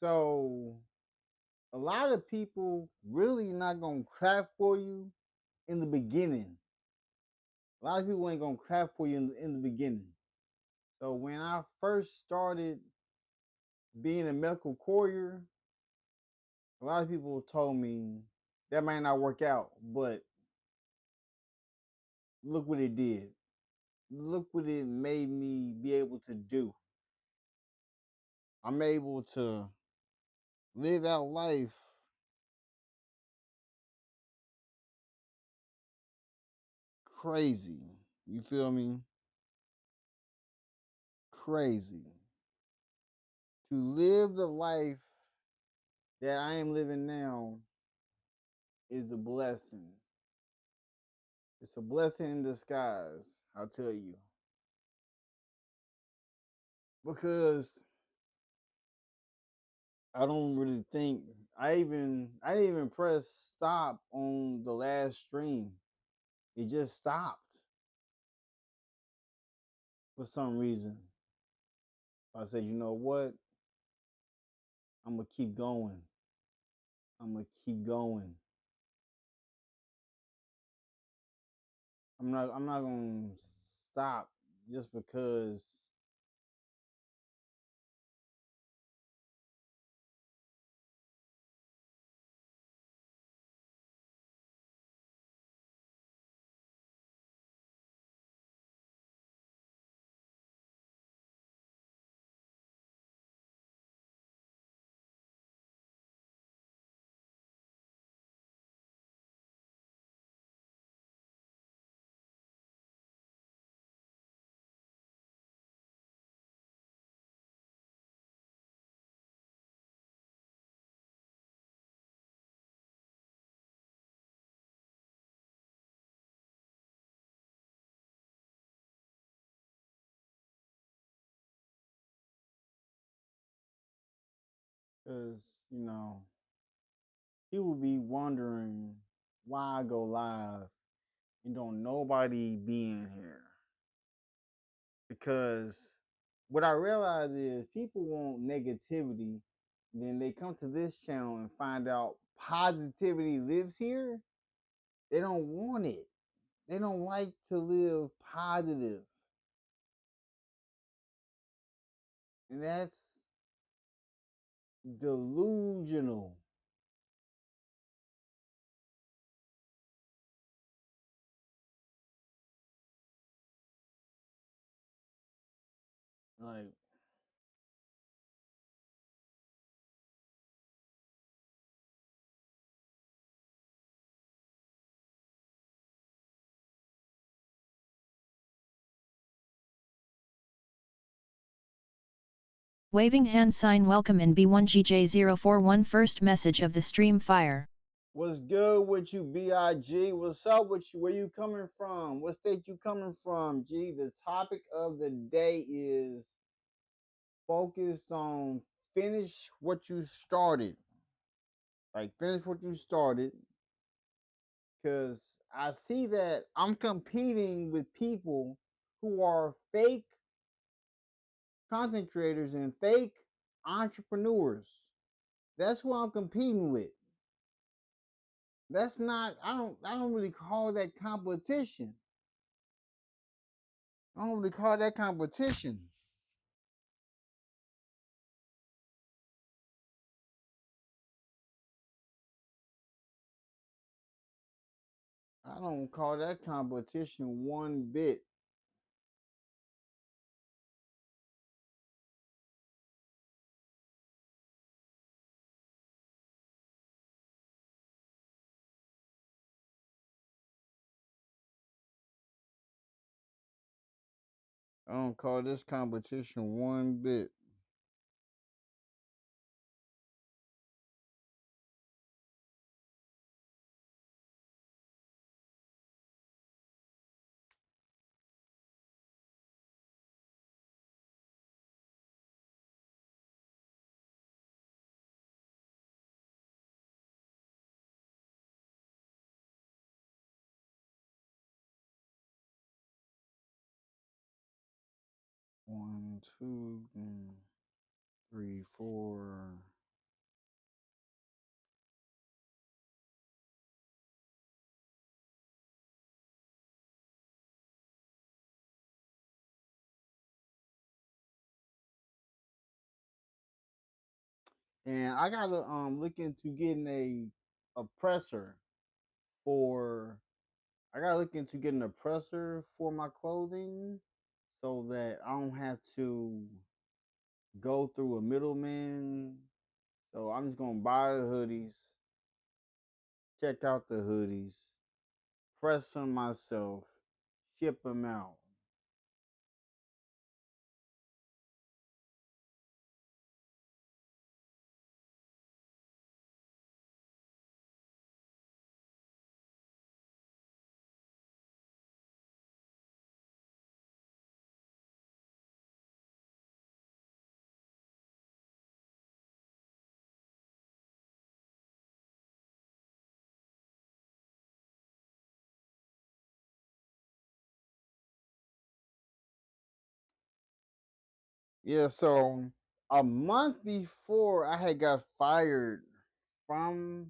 So a lot of people really not gonna clap for you in the beginning. A lot of people ain't gonna clap for you in the beginning. So when I first started being a medical courier, a lot of people told me that might not work out, but look what it did. Look what it made me be able to do. I'm able to live out life crazy. You feel me? Crazy. To live the life that I am living now is a blessing. It's a blessing in disguise, I'll tell you. Because I don't really think I didn't even press stop on the last stream. It just stopped for some reason. I said, you know what? I'm gonna keep going. I'm gonna keep going. I'm not gonna stop just because because you know people be wondering why I go live and don't nobody be in here. Because what I realize is people want negativity, then they come to this channel and find out positivity lives here. They don't want it. They don't like to live positive. And that's delusional. Like, Waving hand sign welcome in B1GJ041 first message of the stream fire. what's good with you, BIG? What's up with you? Where you coming from? What state you coming from, G? The topic of the day is focused on finish what you started. Like finish what you started. Cause I see that I'm competing with people who are fake content creators and fake entrepreneurs. That's who I'm competing with. That's not I don't really call that competition. I don't really call that competition. I don't call that competition one bit. I don't call this competition one bit. 1, 2, 3, 4. and I gotta look into getting a presser for. I gotta look into getting a presser for my clothing so that I don't have to go through a middleman. So I'm just gonna buy the hoodies, check out the hoodies, press them myself, ship them out. Yeah, so a month before I had got fired from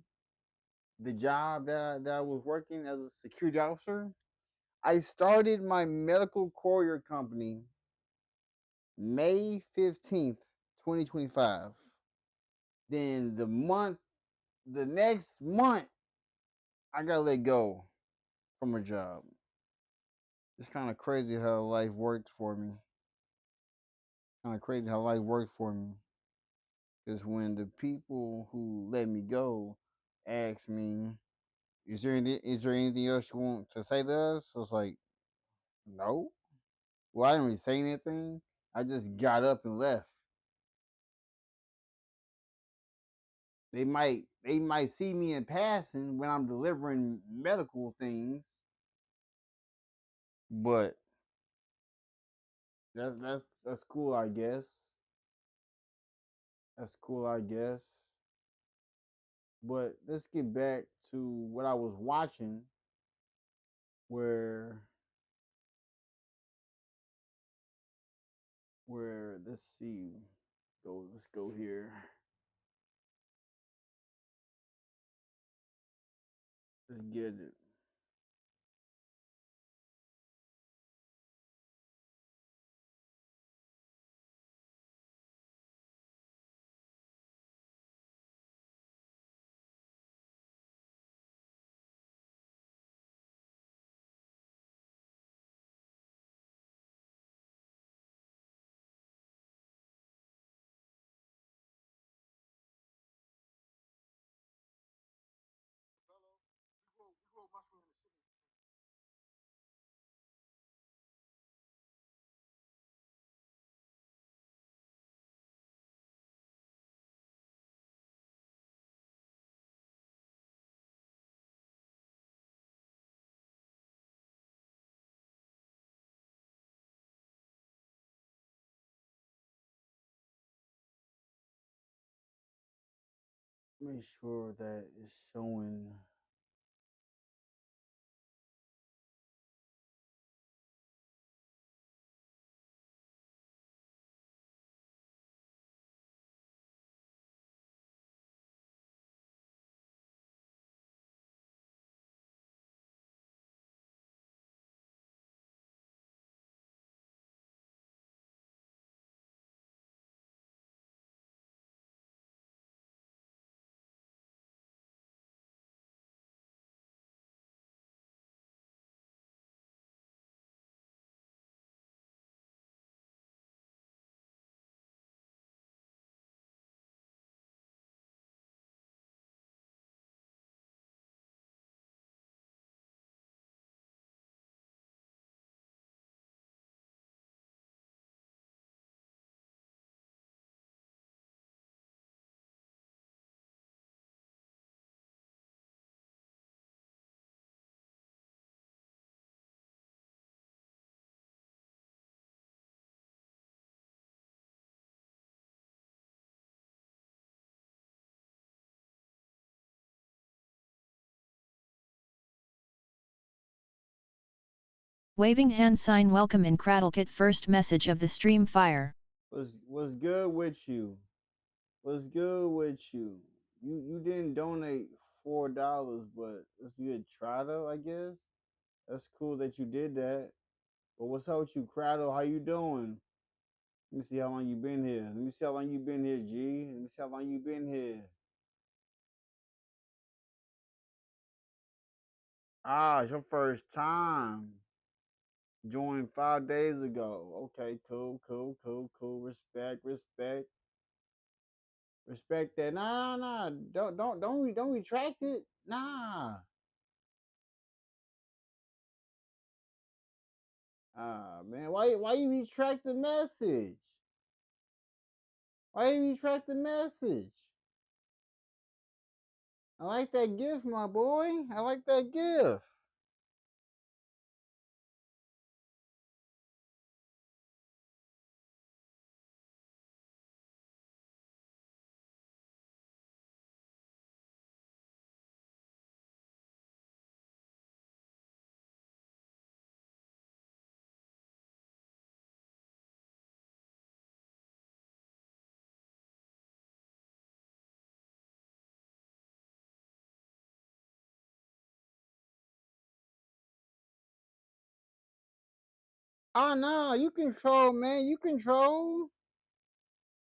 the job that I was working as a security officer, I started my medical courier company May 15th, 2025. Then the next month, I got let go from a job. It's kind of crazy how life worked for me. Kind of crazy how life worked for me. Because when the people who let me go asked me, is there anything else you want to say to us? I was like, no. Well, I didn't really say anything. I just got up and left. They might see me in passing when I'm delivering medical things, but that's cool, I guess. That's cool, I guess. But let's get back to what I was watching, where let's see, let's go here. Let's get it. Make sure that it's showing. Waving hand sign welcome in CraddleKit first message of the stream fire. What's good with you? What's good with you? You didn't donate $4, but it's a good try though, I guess. That's cool that you did that. But what's up with you, Cradle? How you doing? Let me see how long you been here. Let me see how long you been here, G. Let me see how long you been here. Ah, it's your first time. Joined 5 days ago. Okay, cool, cool, cool, cool. Respect, respect, respect that. Nah, nah, nah. Don't retract it. Nah. Ah, man, why you retract the message? Why you retract the message? I like that gift, my boy. I like that gift. Oh no, you control, man. You control.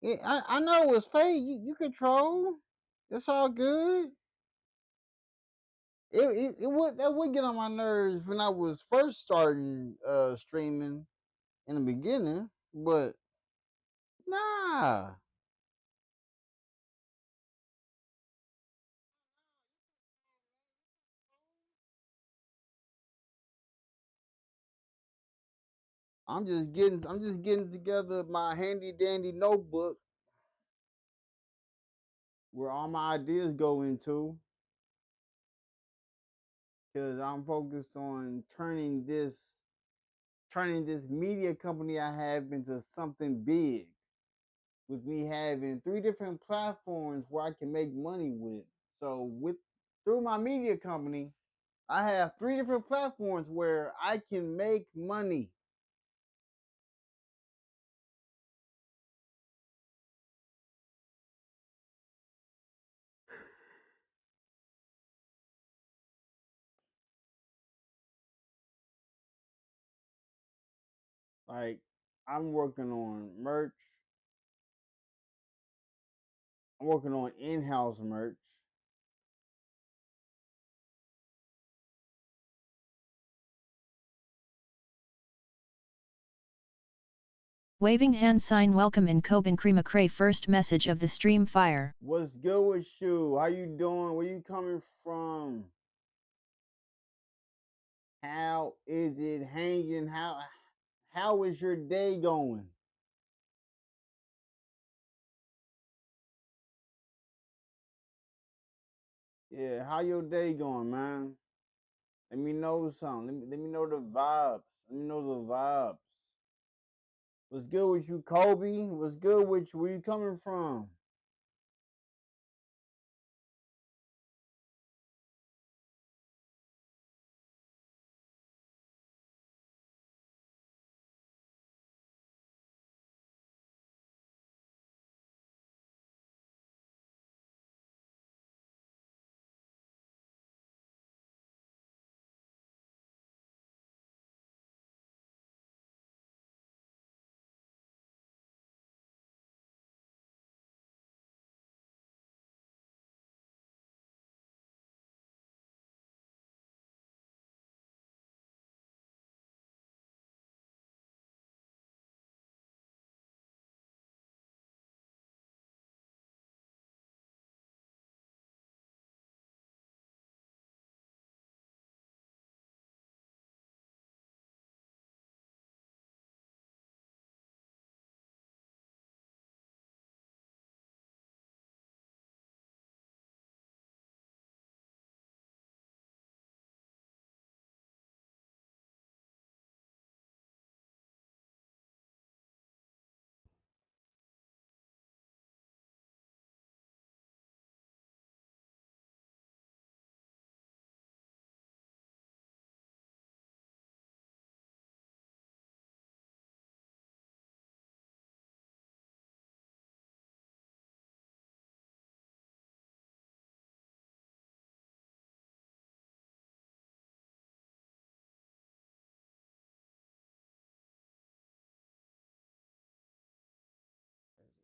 Yeah, I know it's fake. You control. It's all good. It would that would get on my nerves when I was first starting streaming in the beginning, but nah. I'm just getting together my handy dandy notebook where all my ideas go into, because I'm focused on turning this media company I have into something big, with me having three different platforms where I can make money with. So with through my media company, I have three different platforms where I can make money. Like, I'm working on merch. I'm working on in-house merch. Waving hand sign welcome in Coben Crema Cray first message of the stream fire. What's good with you? How you doing? Where you coming from? How is it hanging? How is your day going? Yeah, how your day going, man? Let me know something. Let me know the vibes. Let me know the vibes. What's good with you, Kobe? What's good with you? Where you coming from?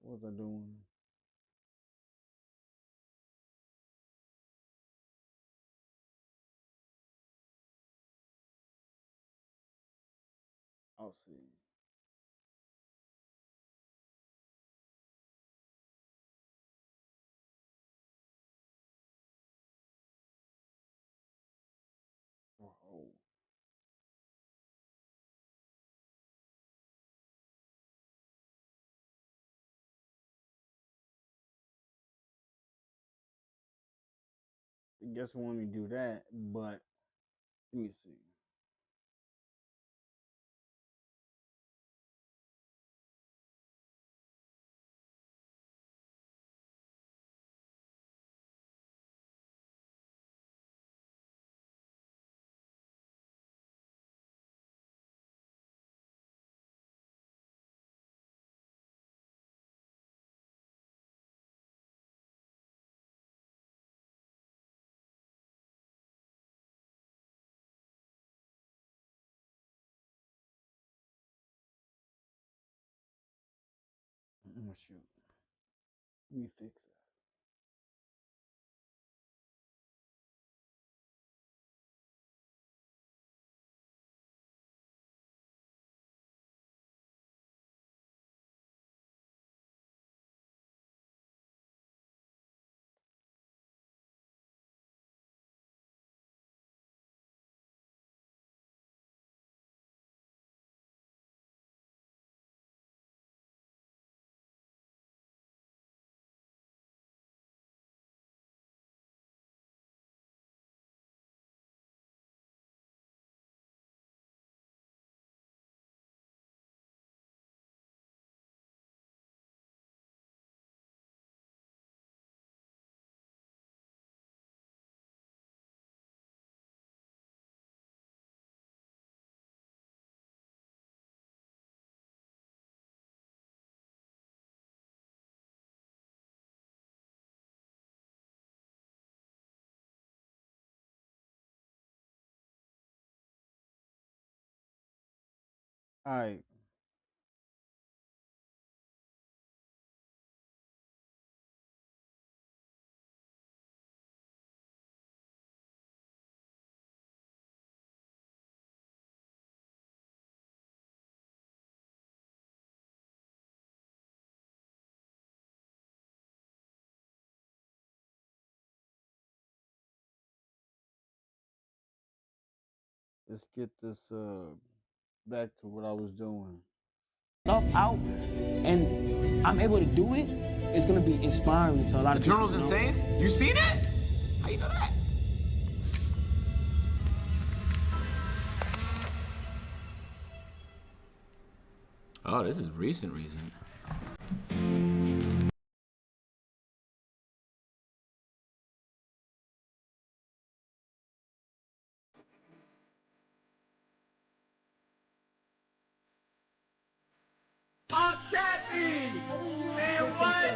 What was I doing? I'll see. Oh, I guess we want me to do that, but let me see. Shoot. Let me fix it. All right. Let's get this back to what I was doing. Stuff out and I'm able to do it, it's gonna be inspiring to a lot of people. The journal's insane? You seen it? How you know that? Oh, this is recent. Man, what?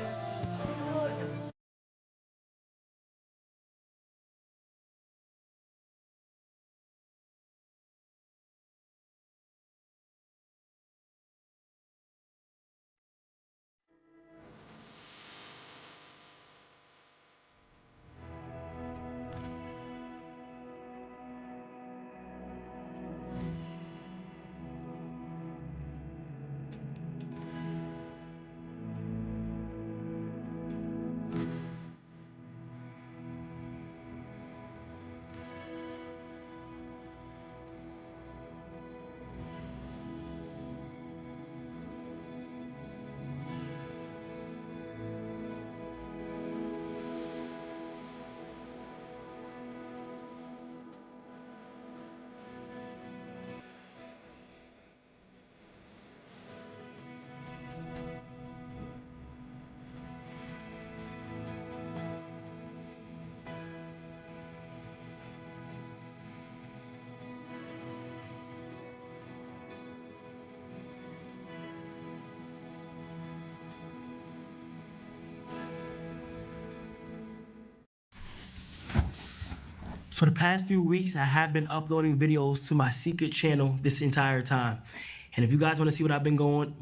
For the past few weeks, I have been uploading videos to my secret channel this entire time. And if you guys want to see what I've been going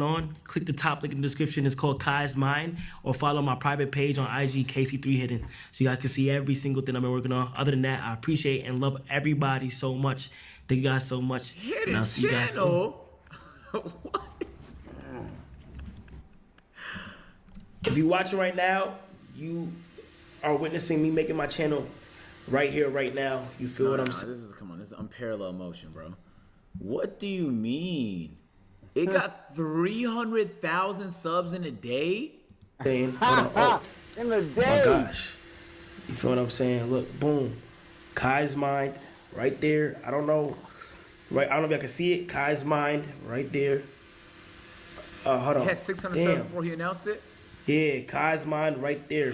on, click the top link in the description. It's called Kai's Mind, or follow my private page on IG, KC3 Hidden, so you guys can see every single thing I've been working on. Other than that, I appreciate and love everybody so much. Thank you guys so much. Hidden and I'll see you guys soon. What? If you're watching right now, you are witnessing me making my channel right here, right now. You feel what I'm saying? Come on, this is unparalleled emotion, bro. What do you mean? It got 300,000 subs in a day? Hold on. Oh, In the my day. gosh. You feel what I'm saying? Look, boom. Kai's Mind, right there. I don't know. Right, I don't know if y'all can see it. Kai's Mind, right there. Hold on. He had 600 subs before he announced it? Yeah, Kai's Mind, right there.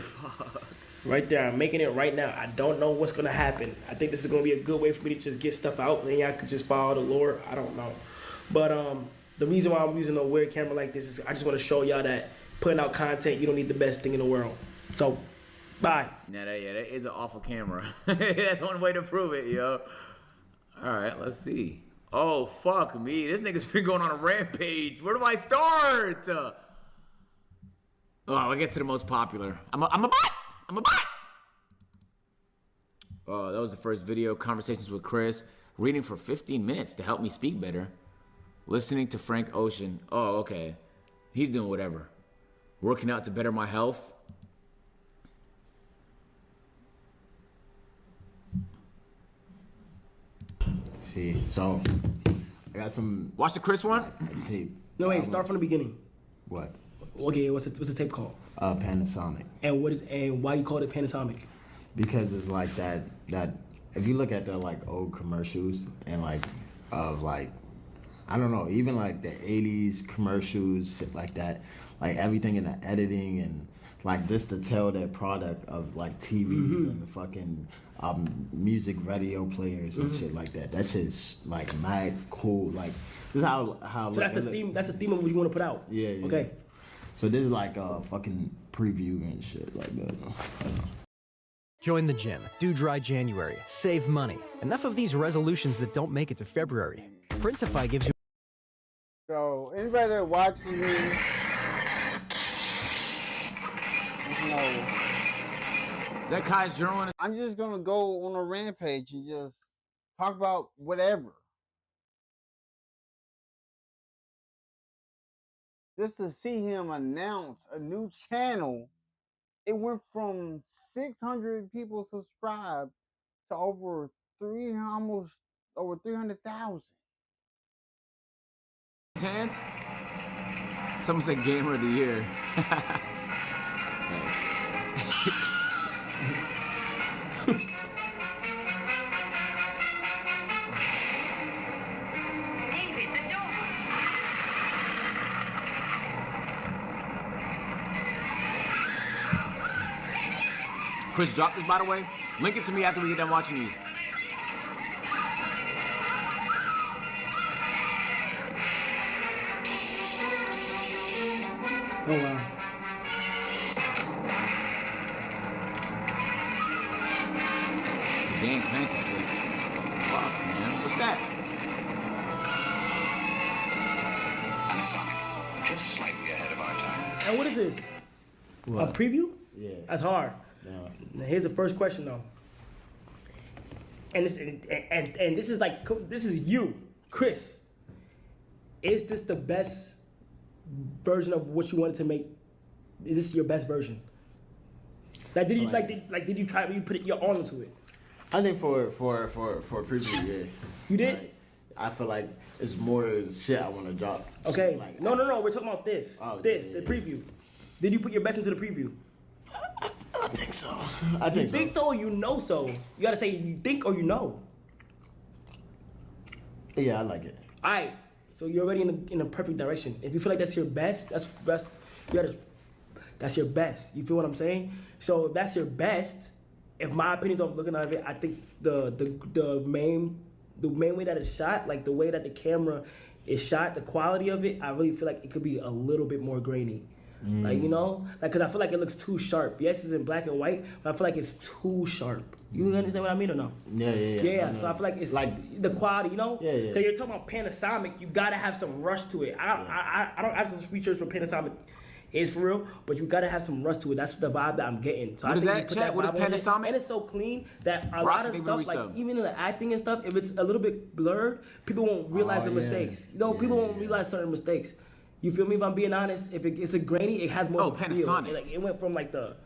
Right there. I'm making it right now. I don't know what's gonna happen. I think this is gonna be a good way for me to just get stuff out, and then y'all could just follow the lore. I don't know. But the reason why I'm using a weird camera like this is I just want to show y'all that putting out content, you don't need the best thing in the world. So, bye. Yeah, that is an awful camera. That's one way to prove it, yo. All right, let's see. Oh, fuck me. This nigga's been going on a rampage. Where do I start? Oh, I get to the most popular. I'm a bot. I'm a bot. Oh, that was the first video. Conversations with Chris. Reading for 15 minutes to help me speak better. Listening to Frank Ocean. Oh, okay. He's doing whatever. Working out to better my health. See, so I got some Watch the Chris one. tape. No, wait, start from the beginning. What? Okay, what's the tape called? Panasonic. And why you call it Panasonic? Because it's like that if you look at the like old commercials and like of like I don't know, even like the 80s commercials, shit like that, like everything in the editing and like just to tell that product of like TVs and the fucking music radio players and shit like that. That shit's like mad cool. Like this is how So that's the theme. That's the theme of what you want to put out. Yeah. Okay. So this is like a fucking preview and shit like that. Join the gym, do dry January, save money. Enough of these resolutions that don't make it to February. Printify gives you. So anybody that watching me, you know, That Kai's journaling. I'm just gonna go on a rampage and just talk about whatever. Just to see him announce a new channel, it went from 600 people subscribed to almost over 300,000. Hands. Someone said Gamer of the Year. Thanks. Chris dropped this, by the way. Link it to me after we get done watching these. Oh wow. The Dan Clancy clip. Fuck, man. What's that? Panasonic, just slightly ahead of our time. And what is this? What? A preview? Yeah. That's hard. Yeah. Now, here's the first question though. And this is like this is you, Chris. Is this the best version of what you wanted to make? Is this your best version? Like did you did you try? You put your all into it? I think for preview, yeah. You did? Like, I feel like it's more shit I want to drop. Okay. Like, No. We're talking about this. Oh, this, yeah. the preview. Did you put your best into the preview? I think so. I think so. Think so or you know so? You gotta say you think or you know. Yeah, I like it. All right. So you're already in a perfect direction. If you feel like that's your best, that's your best. You feel what I'm saying? So if that's your best, if my opinions on looking at it, I think the main way that it's shot, like the way that the camera is shot, the quality of it, I really feel like it could be a little bit more grainy. Like, you know, like, cause I feel like it looks too sharp. Yes, it's in black and white, but I feel like it's too sharp. You understand what I mean or no? Yeah. So I feel like it's like the quality, you know? Yeah. Cause you're talking about Panasonic, you gotta have some rush to it. I don't have some features for Panasonic is for real, but you gotta have some rust to it. That's the vibe that I'm getting. So What I is think that, you put Chat? What is vibe on it, Panasonic? and it's so clean that a Roxy, lot of they stuff, release like some. even in the acting and stuff, if it's a little bit blurred, people won't realize the yeah. mistakes. You know, people won't realize certain mistakes. You feel me? If I'm being honest, if it's a grainy, it has more. Oh, of a feel. Panasonic. It went from like the,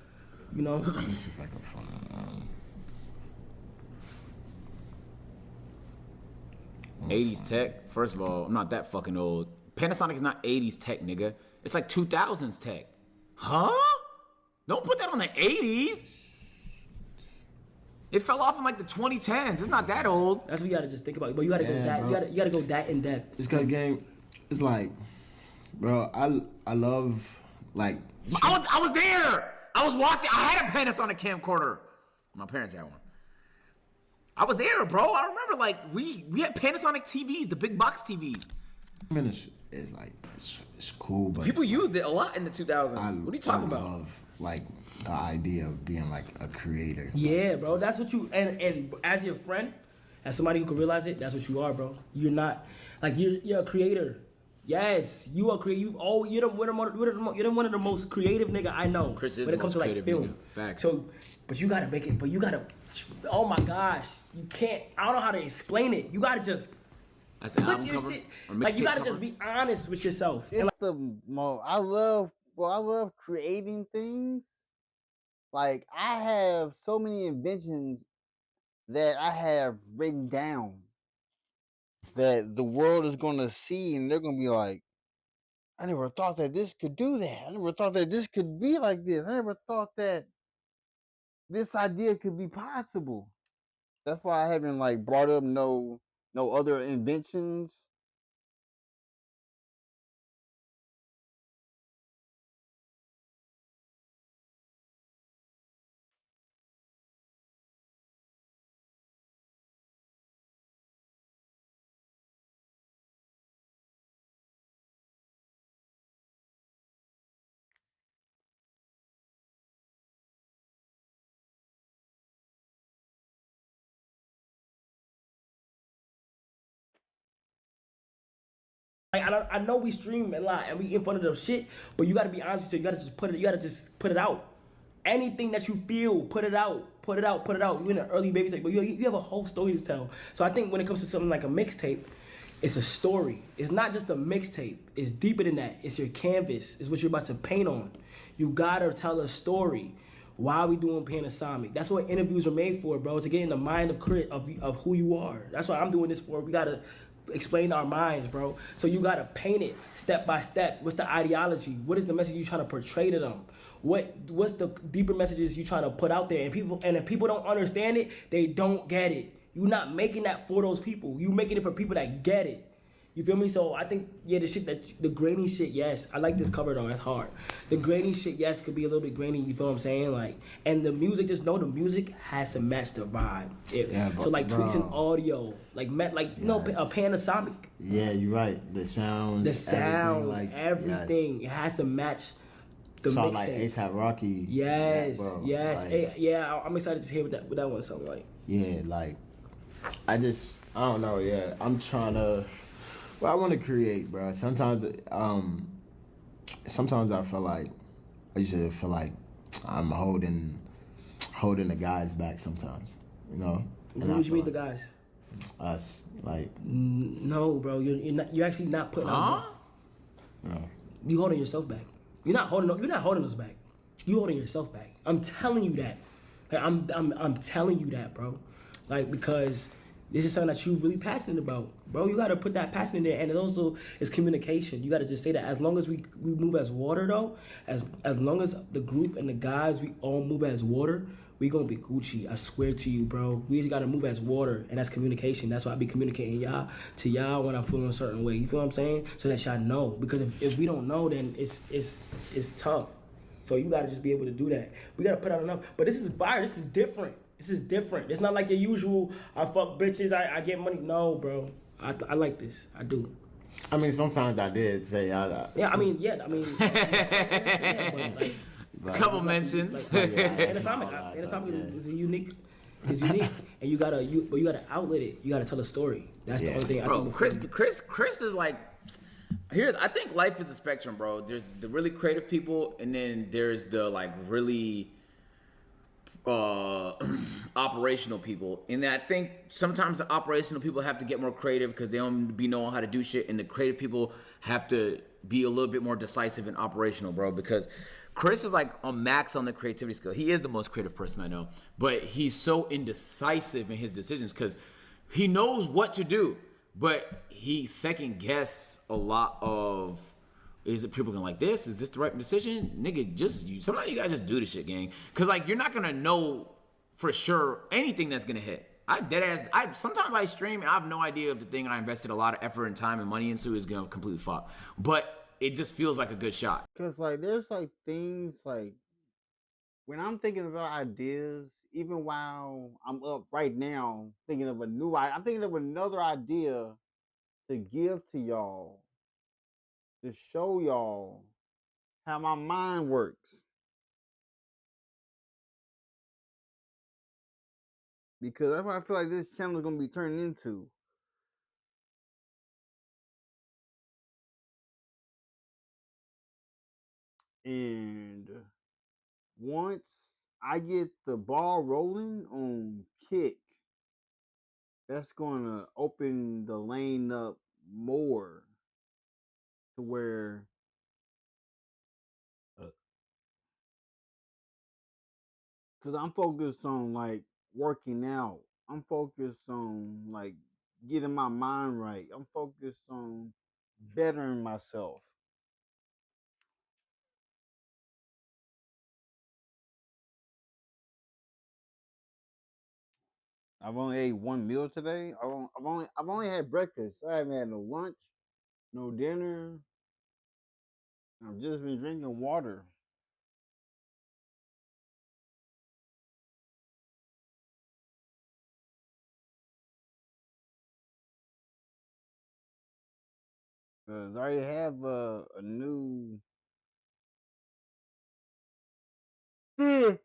you know. Let me see if I can find. 80s tech. First of all, I'm not that fucking old. Panasonic is not 80s tech, nigga. It's like 2000s tech. Huh? Don't put that on the 80s. It fell off in like the 2010s. It's not that old. That's what you gotta just think about. But you gotta go that. bro. You gotta go that in depth. This kind of game, it's like, bro, I love like. I was there. I was watching. I had a Panasonic camcorder. My parents had one. I was there, bro. I remember like we had Panasonic TVs, the big box TVs. I mean, it's like it's cool, but People it's used it a lot in the 2000s. What are you talking I about? love, like the idea of being like a creator. Yeah, bro. That's what you and as your friend, as somebody who can realize it, that's what you are, bro. You're not like you're a creator. Yes, you are creative. You're one of the most creative nigga I know. Chris is when the it comes to most like creative film. nigga. Facts. So, but you gotta make it. But you gotta. Oh my gosh, you can't. I don't know how to explain it. You gotta just. That's an Put album your cover shit, or like you mixtape gotta cover? just be honest with yourself. It's the most. I love creating things. Like I have so many inventions that I have written down that the world is gonna see, and they're gonna be like, I never thought that this could do that. I never thought that this could be like this. I never thought that this idea could be possible. That's why I haven't like brought up no other inventions. Like I know we stream a lot and we in front of the shit, but you gotta be honest. So you gotta just put it. You gotta just put it out. Anything that you feel, put it out. Put it out. Put it out. You in an early baby stage, but you have a whole story to tell. So I think when it comes to something like a mixtape, it's a story. It's not just a mixtape. It's deeper than that. It's your canvas. It's what you're about to paint on. You gotta tell a story. Why are we doing Panasonic? That's what interviews are made for, bro. To get in the mind of who you are. That's what I'm doing this for. We gotta explain our minds, bro. So you gotta paint it step by step. What's the ideology? What is the message you trying to portray to them? What's the deeper messages you trying to put out there? And if people don't understand it, they don't get it. You're not making that for those people. You making it for people that get it. You feel me? So I think, yeah, the grainy shit, yes. I like this cover though, that's hard. The grainy shit, yes, could be a little bit grainy, you feel what I'm saying? Like, and the music, just know the music has to match the vibe. So like tweaks in audio, like you know, a Panasonic. Yeah, you're right. The sounds, The sound, everything. it has to match the So mixtape. like ASAP Rocky. Yes, bro, yes. like, Yeah, I'm excited to hear what that one sound like. Yeah, like I don't know. Yeah, I'm trying to. Well, I want to create, bro. Sometimes I feel like I used to feel like I'm holding the guys back sometimes, you know. What do you mean the guys? Us, like No, bro. You're actually not putting out. You holding yourself back. You're not holding us back. You holding yourself back. I'm telling you that. Like, I'm telling you that, bro. Like, because this is something that you're really passionate about, bro. You gotta put that passion in there, and it also is communication. You gotta just say that. As long as we move as water, though, as long as the group and the guys, we all move as water, we gonna be Gucci. I swear to you, bro. We gotta move as water, and that's communication. That's why I be communicating to y'all when I'm feeling a certain way. You feel what I'm saying? So that y'all know. Because if we don't know, then it's tough. So you gotta just be able to do that. We gotta put out enough. But this is fire. This is different. This is different. It's not like your usual, I fuck bitches, I get money. No, bro. I like this. I do. I mean, sometimes I did say Yeah, I mean, yeah, but A couple mentions. Anatomic is unique. It's unique, and you gotta outlet it. You gotta tell a story. That's the only thing. I Bro, think Chris is like, I think life is a spectrum, bro. There's the really creative people, and then there's the like really operational people. And I think sometimes the operational people have to get more creative because they don't be knowing how to do shit, and the creative people have to be a little bit more decisive and operational, bro. Because Chris is like on max on the creativity skill. He is the most creative person I know, but he's so indecisive in his decisions because he knows what to do, but he second guess a lot of, is it people going like this? Is this the right decision? Nigga, sometimes you gotta just do the shit, gang. Cause like you're not gonna know for sure anything that's gonna hit. Sometimes I stream and I have no idea if the thing I invested a lot of effort and time and money into is gonna completely flop. But it just feels like a good shot. Cause like there's like things like when I'm thinking about ideas, even while I'm up right now thinking of I'm thinking of another idea to give to y'all, to show y'all how my mind works. Because that's what I feel like this channel is gonna be turning into. And once I get the ball rolling on Kick, that's gonna open the lane up more to where because I'm focused on like working out. I'm focused on like getting my mind right. I'm focused on bettering myself. I've only ate one meal today. I've only had breakfast. I haven't had no lunch, no dinner. I've just been drinking water. Cause I already have a new. Oh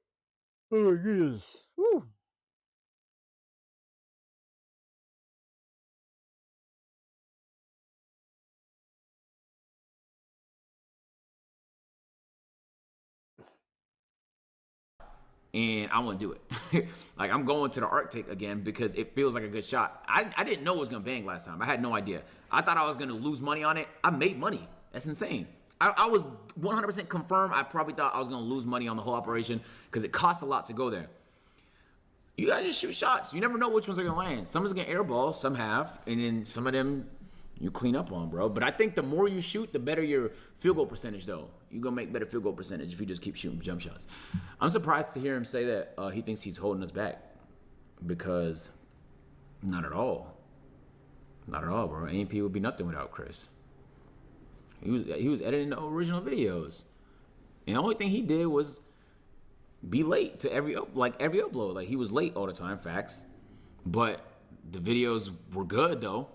my goodness! Whew. And I want to do it. Like I'm going to the Arctic again because it feels like a good shot. I didn't know it was gonna bang last time. I had no idea. I thought I was gonna lose money on it. I made money. That's insane. I was 100% confirmed. I probably thought I was gonna lose money on the whole operation because it costs a lot to go there. You gotta just shoot shots. You never know which ones are gonna land. Some is gonna airball, some have, and then some of them you clean up on, bro. But I think the more you shoot, the better your field goal percentage, though. You're gonna make better field goal percentage if you just keep shooting jump shots. I'm surprised to hear him say that he thinks he's holding us back because not at all. Not at all, bro. AMP would be nothing without Chris. He was editing the original videos, and the only thing he did was be late to every upload. Like he was late all the time, facts. But the videos were good though.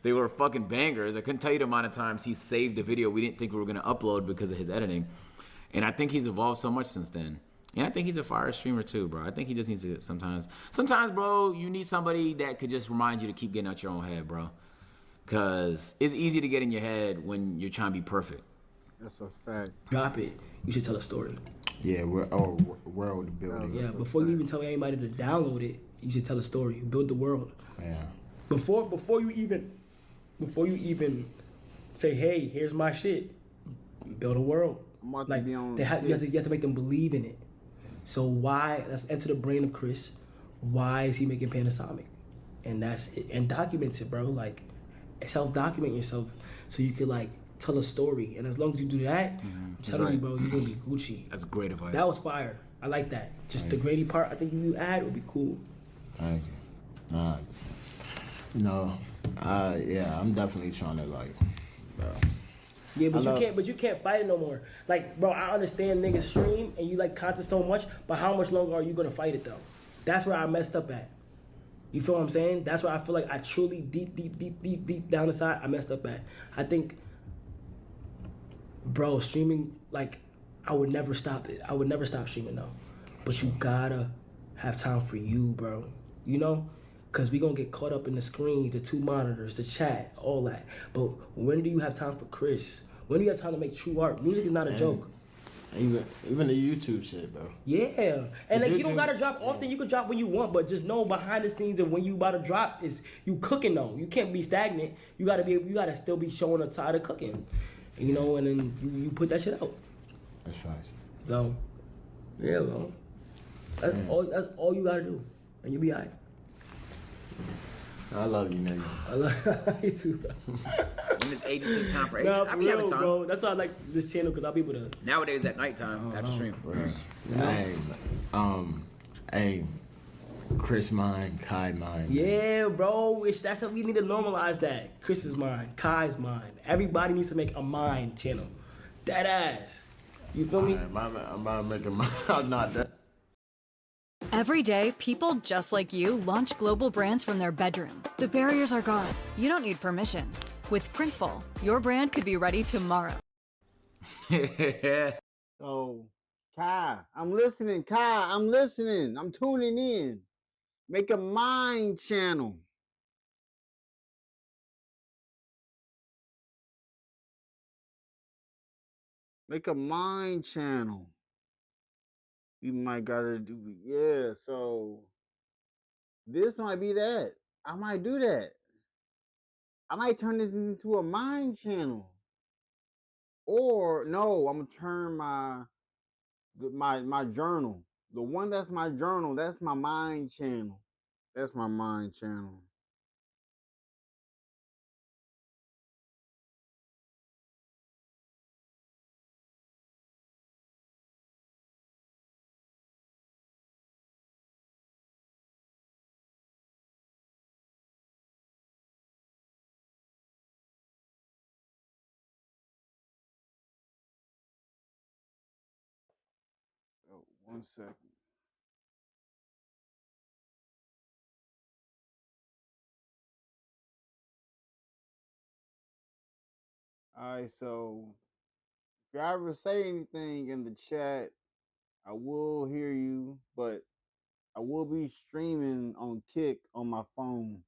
They were fucking bangers. I couldn't tell you the amount of times he saved a video we didn't think we were gonna upload because of his editing. And I think he's evolved so much since then. And I think he's a fire streamer too, bro. I think he just needs to sometimes, bro, you need somebody that could just remind you to keep getting out your own head, bro. Cause it's easy to get in your head when you're trying to be perfect. That's a fact. drop it. You should tell a story. Yeah, world building. Yeah, before you even tell anybody to download it, you should tell a story. Build the world. Yeah. Before you even say, hey, here's my shit. Build a world. I'm about to Like be on you have to make them believe in it. So why? Let's enter the brain of Chris. Why is he making Panasonic? And that's it. And document it, bro. Like self-document yourself so you could like tell a story. And as long as you do that, I'm telling you, bro, you're gonna be Gucci. That's great advice. That was fire. I like that. Just the Grady part, I think you add would be cool. Thank you. Yeah, I'm definitely trying to like, bro. Yeah, but you can't fight it no more. Like, bro, I understand niggas stream and you like content so much, but how much longer are you gonna fight it though? That's where I messed up at. You feel what I'm saying? That's why I feel like I truly deep down inside I messed up at. I think, bro, streaming, like, I would never stop it. I would never stop streaming though. But you gotta have time for you, bro. You know? Cause we gonna get caught up in the screens, the 2 monitors, the chat, all that. But when do you have time for Chris? When do you have time to make true art? Music is not a joke. Even the YouTube shit, bro. Yeah, and like you don't gotta drop often. You can drop when you want, but just know behind the scenes and when you about to drop is you cooking though. You can't be stagnant. You gotta still be showing a tide of cooking, you know. And then you put that shit out. That's facts. So, yeah, bro. That's all you gotta do, and you'll be alright. I love you, nigga. I love you too, bro. When it's 80 take time for 80, Nah, I be having time. bro. That's why I like this channel because I'll be able to. Nowadays at nighttime after stream. Hey, Chris mine, Kai mine. Yeah, bro. That's what we need to normalize that. Chris is mine, Kai's mine. Everybody needs to make a mine channel. That ass. You feel me? I'm about to make a not that. Every day, people just like you launch global brands from their bedroom. The barriers are gone. You don't need permission. With Printful, your brand could be ready tomorrow. So, Kai, I'm listening. Kai, I'm listening. I'm tuning in. Make a mind channel. Make a mind channel. You might gotta do, yeah. So this might be that. I might do that. I might turn this into a mind channel. Or no, I'm gonna turn my journal. The one that's my journal, that's my mind channel. That's my mind channel. Oh, 1 second. All right, so if you ever say anything in the chat, I will hear you, but I will be streaming on Kick on my phone.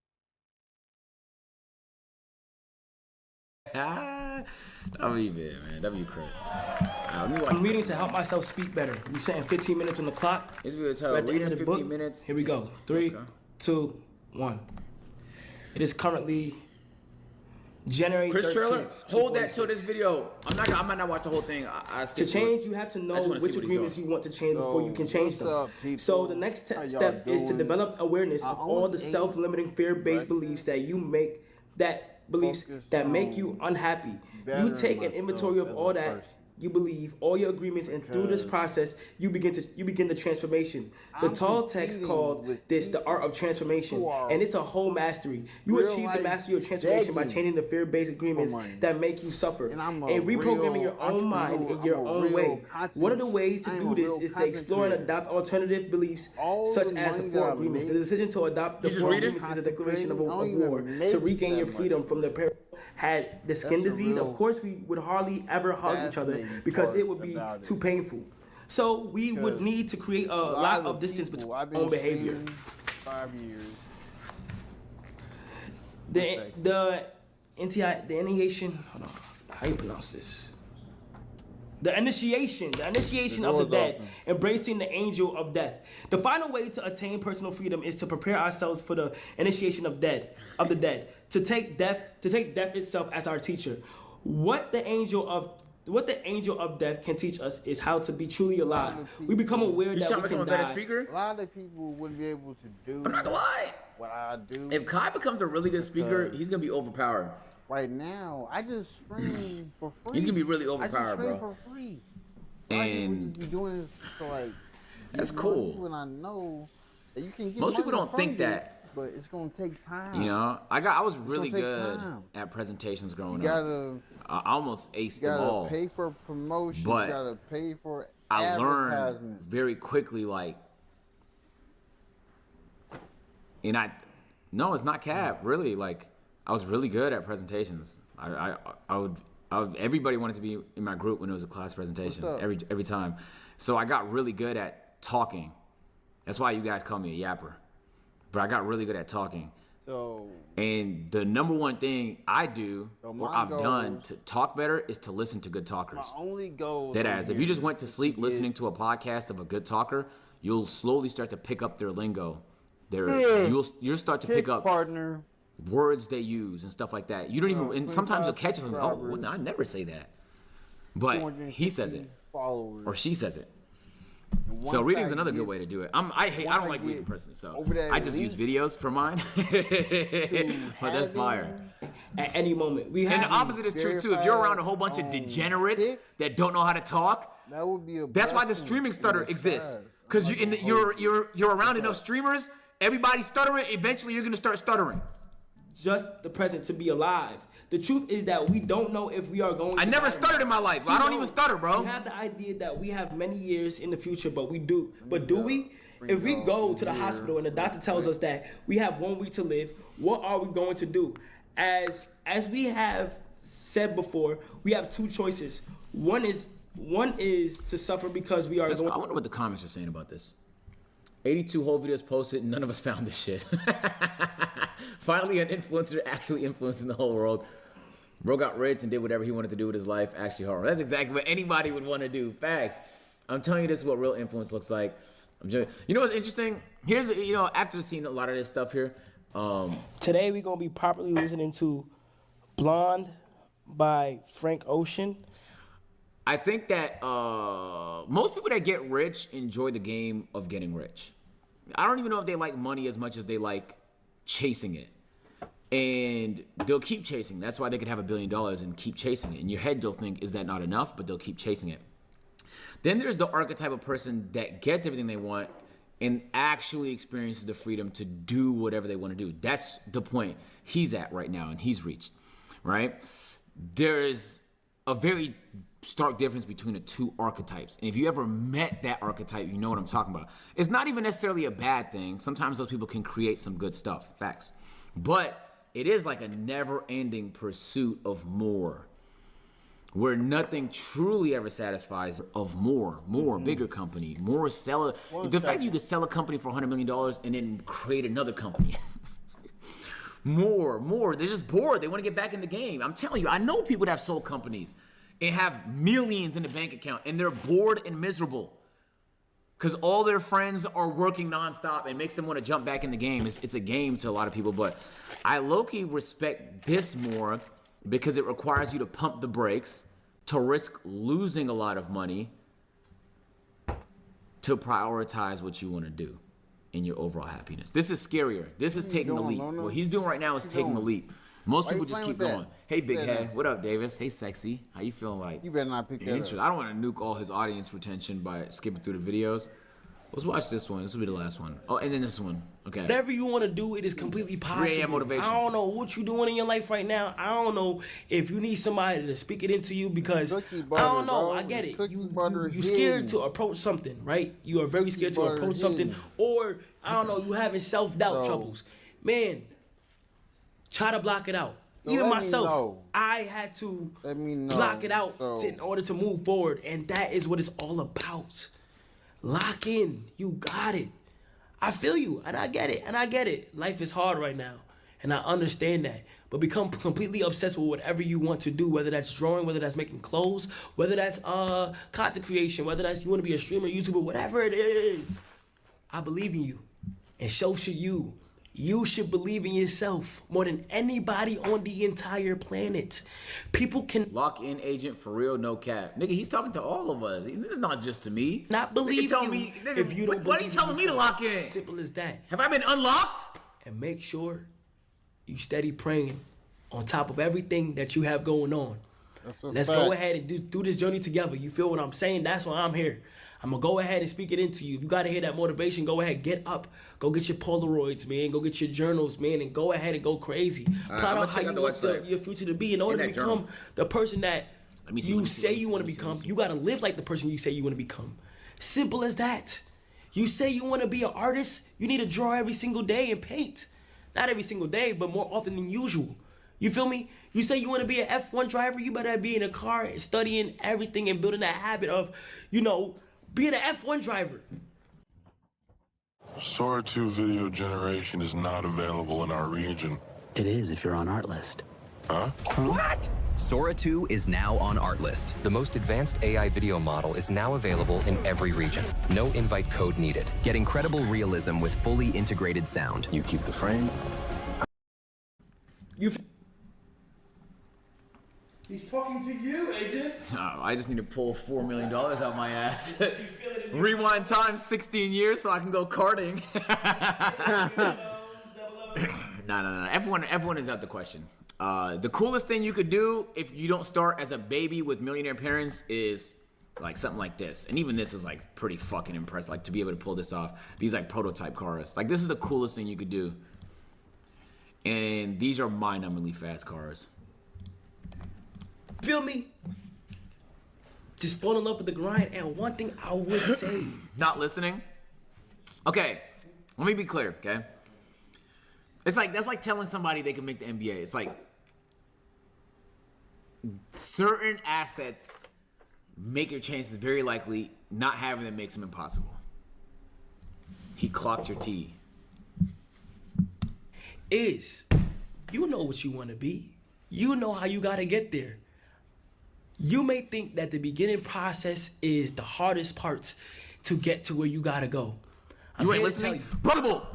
That'll be bad, man. That'll be Chris. I'm reading to help myself speak better. We setting 15 minutes on the clock. This video tell We're at the end reading of the 15 book. minutes. Here we go. 3, Okay. 2, 1. It is currently January 13th. Chris Trailer, hold that 246. till this video. I might not watch the whole thing. I To skip change, through you have to I know just wanna see which what he's agreements doing. you want to change before you can change what's them. up, people? So the next How y'all step is to doing? develop awareness I of all the only ate self-limiting fear-based beliefs that you make beliefs Focus that make on you unhappy. You bettering take an inventory of myself all as a that person. you believe, all your agreements, and through this Because process, you begin the transformation. The I'm tall text competing called with this the art of transformation, who are and it's a whole mastery. You real achieve the life mastery of transformation by begging changing the fear-based agreements money. that make you suffer And I'm a reprogramming real your own mind in entrepreneur. your I'm a own real way. One of the content- ways to I'm do a this real is to content explore and creator. adopt alternative beliefs All such the as the money four that I agreements. make, The decision to adopt the You just four read it? agreements is a declaration of I don't even war make to regain your that much. freedom from the peril. Had the skin That's a disease, real of course we would hardly ever hug each other fascinating because part it would be about it. too painful. So we would Because need to create a lot of distance people, between I've been own behavior. streaming 5 years. The initiation. Hold on, how you pronounce this? The initiation of the door's dead, open. embracing the angel of death. The final way to attain personal freedom is to prepare ourselves for the initiation of the dead, to take death itself as our teacher. What the angel of death can teach us is how to be truly alive. We become aware You that trying we to become can a better die. speaker? A lot of people wouldn't be able to do I'm not gonna lie. what I do. If Kai becomes a really good speaker, Because- he's gonna be overpowered. Right now, I just stream for free. He's gonna be really I just overpowered, stream bro. for free. A lot of people And just be doing this for like. That's get cool. money, and I know that you can get Most people money don't from think it, that. but it's gonna take time. You know, I was really take good time. at presentations growing You up. gotta, I almost aced them gotta all. pay for promotion. But you gotta pay for I learned advertisement. very quickly, like, and No, it's not cap. Really, like I was really good at presentations. I would everybody wanted to be in my group when it was a class presentation every time. So I got really good at talking. That's why you guys call me a yapper. But I got really good at talking. So, and the number one thing I do, or I've done to talk better, is to listen to good talkers. my only goal. Deadass. If you just went to sleep listening to a podcast of a good talker, you'll slowly start to pick up their lingo. You'll start to pick up partner. words they use and stuff like that. You don't even, and sometimes you'll catch it. Like, oh, well, I never say that, but he says it, followers. or she says it. So reading is another good way to do it. I don't like reading personally, so I just use videos for mine. But that's fire. At any moment, we have. And the opposite is true too. If you're around a whole bunch of degenerates that don't know how to talk, That would be a. that's why the blessing streaming stutter in exists. disguise. Because you're around enough streamers, everybody's stuttering. Eventually, you're gonna start stuttering. Just the present to be alive. The truth is that we don't know if we are going to I never die. stuttered in my life. I don't even stutter, bro. We have the idea that we have many years in the future, but we do. But do we? If we go to the hospital and the doctor tells us that we have 1 week to live, what are we going to do? As we have said before, we have two choices. One is to suffer because we are I going. wonder what the comments are saying about this. 82 whole videos posted, and none of us found this shit. Finally, an influencer actually influencing the whole world. Bro got rich and did whatever he wanted to do with his life. Actually, horror. That's exactly what anybody would want to do. Facts. I'm telling you, this is what real influence looks like. You know what's interesting? Here's, after seeing a lot of this stuff here. Today we're gonna be properly listening to "Blonde" by Frank Ocean. I think that most people that get rich enjoy the game of getting rich. I don't even know if they like money as much as they like chasing it. And they'll keep chasing. That's why they could have $1 billion and keep chasing it. In your head, they'll think, is that not enough? But they'll keep chasing it. Then there's the archetype of person that gets everything they want and actually experiences the freedom to do whatever they want to do. That's the point he's at right now and he's reached, right? There's a very stark difference between the two archetypes. And if you ever met that archetype, you know what I'm talking about. It's not even necessarily a bad thing. Sometimes those people can create some good stuff, facts. But it is like a never-ending pursuit of more, where nothing truly ever satisfies of more, bigger company, more seller. The fact that you could sell a company for $100 million and then create another company. more. They're just bored. They want to get back in the game. I'm telling you, I know people that have sold companies and have millions in the bank account and they're bored and miserable because all their friends are working nonstop and makes them want to jump back in the game. It's a game to a lot of people, but I low-key respect this more because it requires you to pump the brakes, to risk losing a lot of money, to prioritize what you want to do in your overall happiness. This is scarier. This is taking a leap. What he's doing right now is taking a leap. Most people just keep going. Hey, big head. What up, Davis? Hey, sexy. How you feeling like? You better not pick that up. I don't want to nuke all his audience retention by skipping through the videos. Let's watch this one. This will be the last one. Oh, and then this one. Okay. Whatever you want to do, it is completely possible. 3 a.m. motivation. I don't know what you're doing in your life right now. I don't know if you need somebody to speak it into you because Cookie butter, I don't know. bro. I get it. Cookie butter You scared hidden. to approach something, right? You are very scared to butter approach something, hidden. or I don't know. You having self-doubt So- troubles, man. Try to block it out. So Even let me myself, know. I had to Let me know. block it out So- in order to move forward, and that is what it's all about. Lock in. You got it. I feel you, and I get it. Life is hard right now, and I understand that. But become completely obsessed with whatever you want to do, whether that's drawing, whether that's making clothes, whether that's content creation, whether that's you want to be a streamer, YouTuber, whatever it is. I believe in you, and so should you. You should believe in yourself more than anybody on the entire planet. People can Lock-in agent for real, no cap. Nigga, he's talking to all of us. This is not just to me. not believe tell you me, nigga, if you don't what are you believe in telling me to yourself. lock in? Simple as that. Have I been unlocked? And make sure you steady praying on top of everything that you have going on. Let's go ahead and do this journey together. You feel what I'm saying? That's why I'm here. I'm going to go ahead and speak it into you. If you got to hear that motivation, go ahead, get up. Go get your Polaroids, man. Go get your journals, man, and go ahead and go crazy. Plot I'ma out how check you out the want website. your future to be in order to that journal. become the person that Let me see, you let me see, say let me you see, want let to me see, let me become. see. You got to live like the person you say you want to become. Simple as that. You say you want to be an artist, you need to draw every single day and paint. Not every single day, but more often than usual. You feel me? You say you want to be an F1 driver, you better be in a car and studying everything and building that habit of, being an F1 driver. Sora 2 video generation is not available in our region. It is if you're on Artlist. Huh? What? Sora 2 is now on Artlist. The most advanced AI video model is now available in every region. No invite code needed. Get incredible realism with fully integrated sound. You keep the frame. He's talking to you, Agent. Oh, I just need to pull $4 million out my ass. Rewind time 16 years so I can go karting. No. F1 is out the question. The coolest thing you could do if you don't start as a baby with millionaire parents is like something like this. And even this is like pretty fucking impressive. Like to be able to pull this off. These like prototype cars. Like this is the coolest thing you could do. And these are mind-numbingly fast cars. Feel me? Just fall in love with the grind. And one thing I would say. Not listening? Okay, let me be clear, okay? It's like, that's like telling somebody they can make the NBA. It's like certain assets make your chances very likely. Not having them makes them impossible. He clocked your T. You know what you want to be. You know how you got to get there. You may think that the beginning process is the hardest parts to get to where you got to go. You ain't listening? Possible!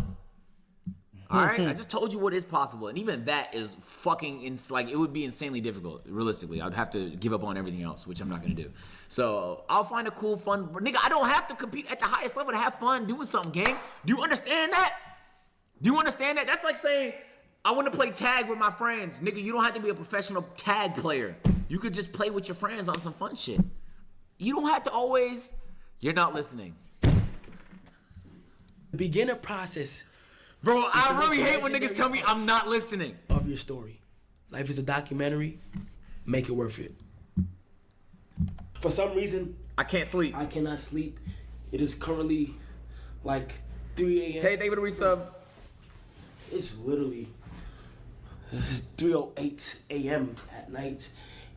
Alright? I just told you what is possible. And even that is fucking, it would be insanely difficult, realistically. I'd have to give up on everything else, which I'm not going to do. So, I'll find a cool, fun... Nigga, I don't have to compete at the highest level to have fun doing something, gang. Do you understand that? Do you understand that? That's like saying, I want to play tag with my friends. Nigga, you don't have to be a professional tag player. You could just play with your friends on some fun shit. You don't have to always... You're not listening. The beginner process... Bro, I really hate when niggas tell me I'm not listening. Of your story. Life is a documentary. Make it worth it. For some reason... I can't sleep. I cannot sleep. It is currently like 3 a.m. Tay, thank you for the resub. It's literally 3:08 a.m. at night.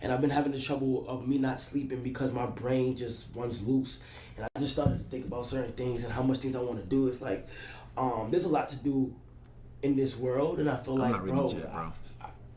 And I've been having the trouble of me not sleeping because my brain just runs loose. And I just started to think about certain things and how much things I want to do. It's like, there's a lot to do in this world. And I feel like, bro,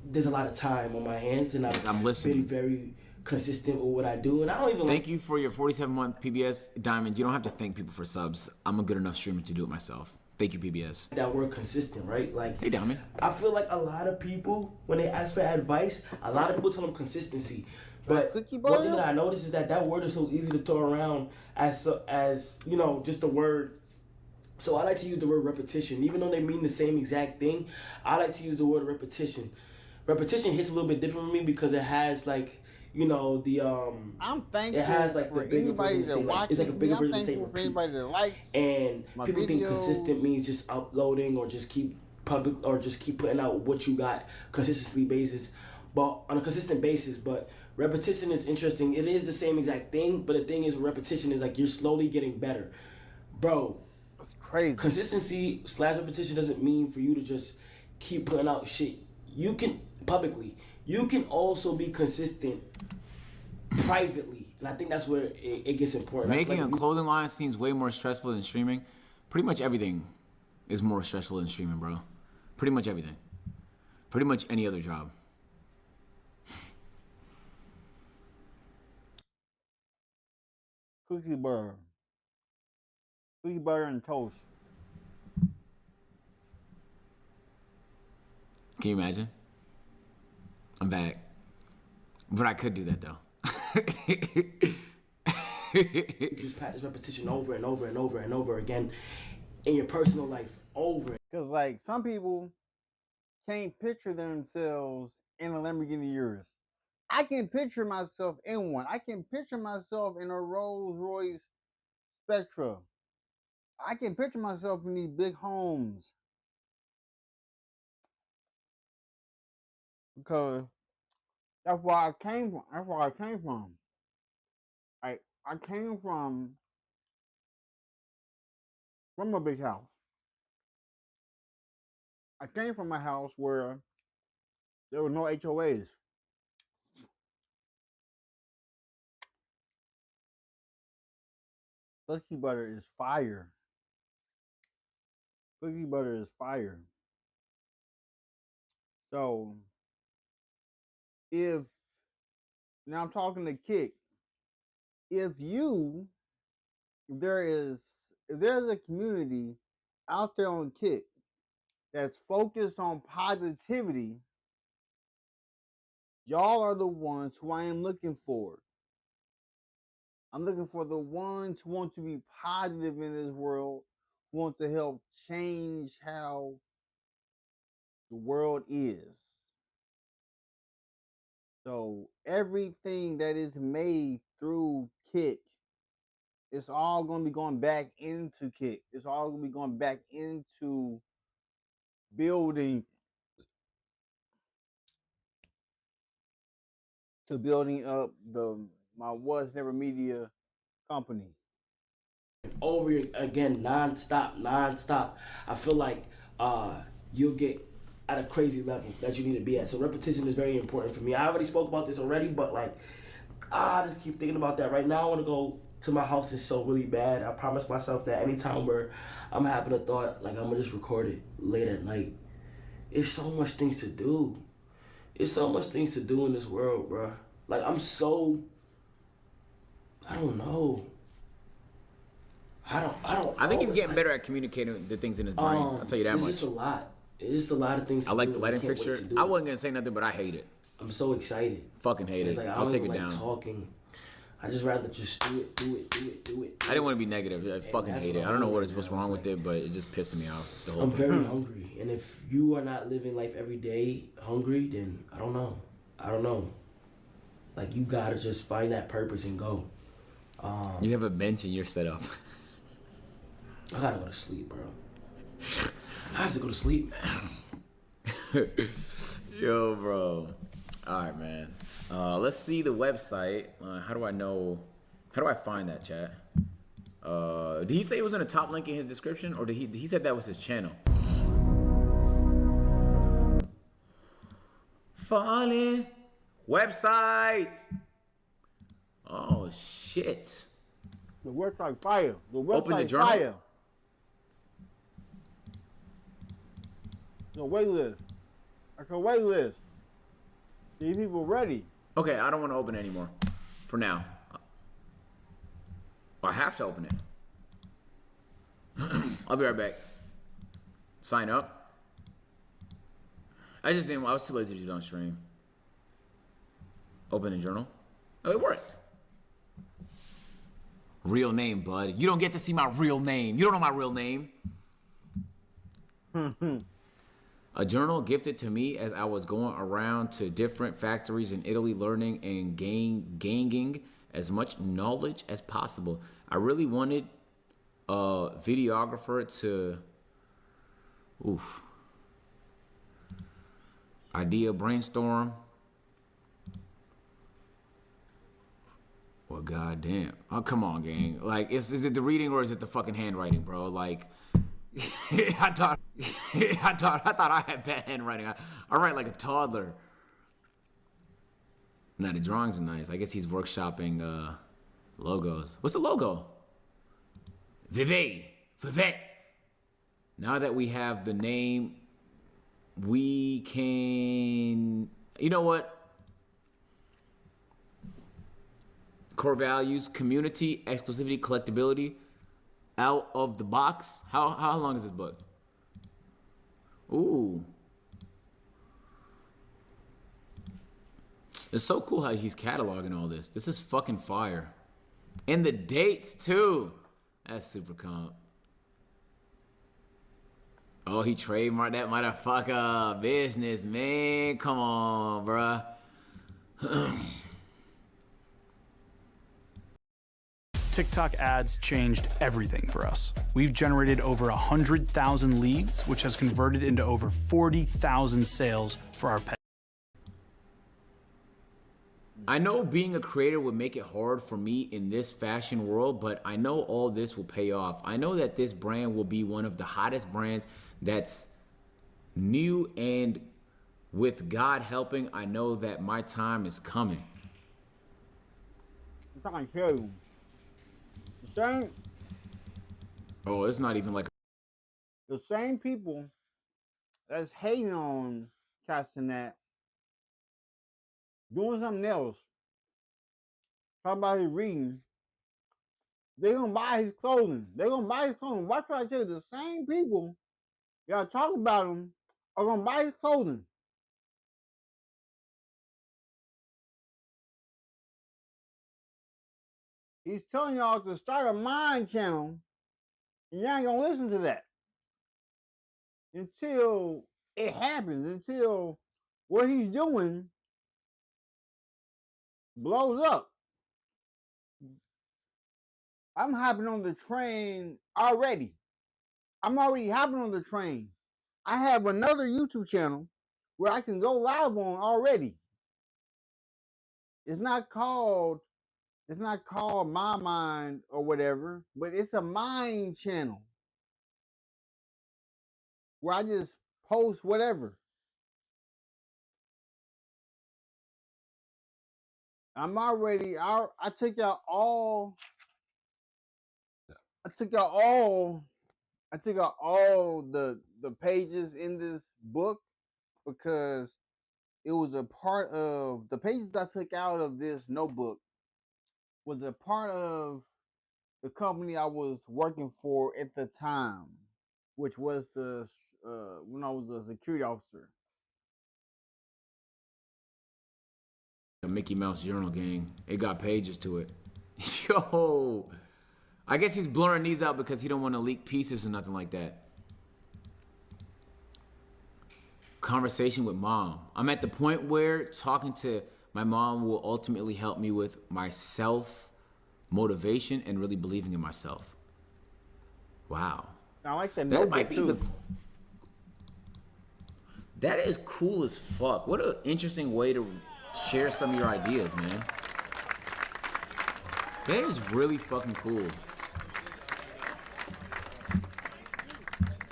there's a lot of time on my hands. And I'm listening. Been very consistent with what I do. And I don't even Thank you for your 47-month PBS Diamond. You don't have to thank people for subs. I'm a good enough streamer to do it myself. Thank you, PBS. That word consistent, right? Like, hey, Diamond. I feel like a lot of people, when they ask for advice, a lot of people tell them consistency. But one thing that I noticed is that word is so easy to throw around as just a word. So I like to use the word repetition. Even though they mean the same exact thing, I like to use the word repetition. Repetition hits a little bit different for me because it has like, I'm thankful it has like for the bigger anybody version. that watches. It's like a bigger version I'm to say thankful for anybody that likes. And my people think videos. consistent means just uploading or just keep putting out what you got on a consistent basis. But repetition is interesting. It is the same exact thing, but the thing is, repetition is like you're slowly getting better, bro. It's crazy. Consistency / repetition doesn't mean for you to just keep putting out shit. You can publicly. You can also be consistent privately. And I think that's where it gets important. Making a clothing line seems way more stressful than streaming. Pretty much everything is more stressful than streaming, bro. Pretty much everything. Pretty much any other job. Cookie butter and toast. Can you imagine? I'm back. But I could do that though. You just practice repetition over and over and over and over again in your personal life over. Because like some people can't picture themselves in a Lamborghini Urus. I can picture myself in one. I can picture myself in a Rolls Royce Spectra. I can picture myself in these big homes. Because that's where I came from. That's where I came from. I came from a big house. I came from a house where there were no HOAs. Cookie butter is fire. Cookie butter is fire. So if now I'm talking to Kick, if there's a community out there on Kick that's focused on positivity, y'all are the ones who I am looking for. I'm looking for the ones who want to be positive in this world, who want to help change how the world is. So everything that is made through Kick, it's all going to be going back into Kick. It's all going to be going back into building up my Was Never Media company. Over again, non-stop. I feel like you'll get at a crazy level that you need to be at. So repetition is very important for me. I already spoke about this already, but like, I just keep thinking about that. Right now, I want to go to my house and so really bad. I promised myself that anytime where I'm having a thought, like I'm gonna just record it late at night. It's so much things to do. It's so much things to do in this world, bro. Like I don't know. I think he's getting better at communicating the things in his brain. I'll tell you that much. It's just a lot. It's just a lot of things. I like the lighting fixture. I wasn't gonna say nothing, but I hate it. I'm so excited. Fucking hate it. Like, I'll take it like down. Talking. I just rather just do it. I didn't want to be negative. I fucking hate it. I don't know what's wrong with it, but it just pissing me off. The whole I'm thing. very hungry, and if you are not living life every day hungry, then I don't know. Like you gotta just find that purpose and go. You have a bench in your setup. I gotta go to sleep, bro. I have to go to sleep. Yo, bro. All right, man. Let's see the website. How do I find that, chat? Did he say it was in the top link in his description, or did he said that was his channel? Falling websites. Oh shit. The website fire. The website Open the journal. fire. The wait list. I can wait list. These people ready. Okay, I don't want to open it anymore. For now. I have to open it. I'll be right back. Sign up. I was too lazy to do it on stream. Open a journal. Oh, it worked. Real name, bud. You don't get to see my real name. You don't know my real name. A journal gifted to me as I was going around to different factories in Italy learning and gaining as much knowledge as possible. I really wanted a videographer to... Idea brainstorm. Well, goddamn. Oh, come on, gang. Like, is it the reading or is it the fucking handwriting, bro? Like... I thought I had bad handwriting. I write like a toddler. Nah, the drawings are nice. I guess he's workshopping logos. What's the logo? Vivette. Now that we have the name, we can... You know what? Core values, community, exclusivity, collectability. Out of the box. How long is this book? Ooh. It's so cool how he's cataloging all this. This is fucking fire. And the dates too. That's super comp. Oh, he trademarked that motherfucker business, man. Come on, bruh. TikTok ads changed everything for us. We've generated over 100,000 leads, which has converted into over 40,000 sales for our pet. I know being a creator would make it hard for me in this fashion world, but I know all this will pay off. I know that this brand will be one of the hottest brands that's new, and with God helping, I know that my time is coming. I'm trying to tell you. The Oh, it's not even like same people that's hating on Castanet doing something else. Talk about his reading. They're gonna buy his clothing. They're gonna buy his clothing. Watch what I tell you. The same people y'all talk about him are gonna buy his clothing. He's telling y'all to start a mind channel, and y'all ain't gonna listen to that until it happens. Until what he's doing blows up. I'm hopping on the train already. I'm already hopping on the train. I have another YouTube channel where I can go live on already. It's not called My Mind or whatever, but it's a mind channel where I just post whatever. I'm already I took out all the pages in this book because it was a part of the pages I took out of this notebook was a part of the company I was working for at the time, which was the when I was a security officer. a Mickey Mouse journal, gang. It got pages to it. Yo, I guess he's blurring these out because he don't want to leak pieces or nothing like that. Conversation with mom. I'm at the point where talking to my mom will ultimately help me with my self motivation and really believing in myself. Wow. I like that That notebook might be too. That is cool as fuck. What an interesting way to share some of your ideas, man. That is really fucking cool.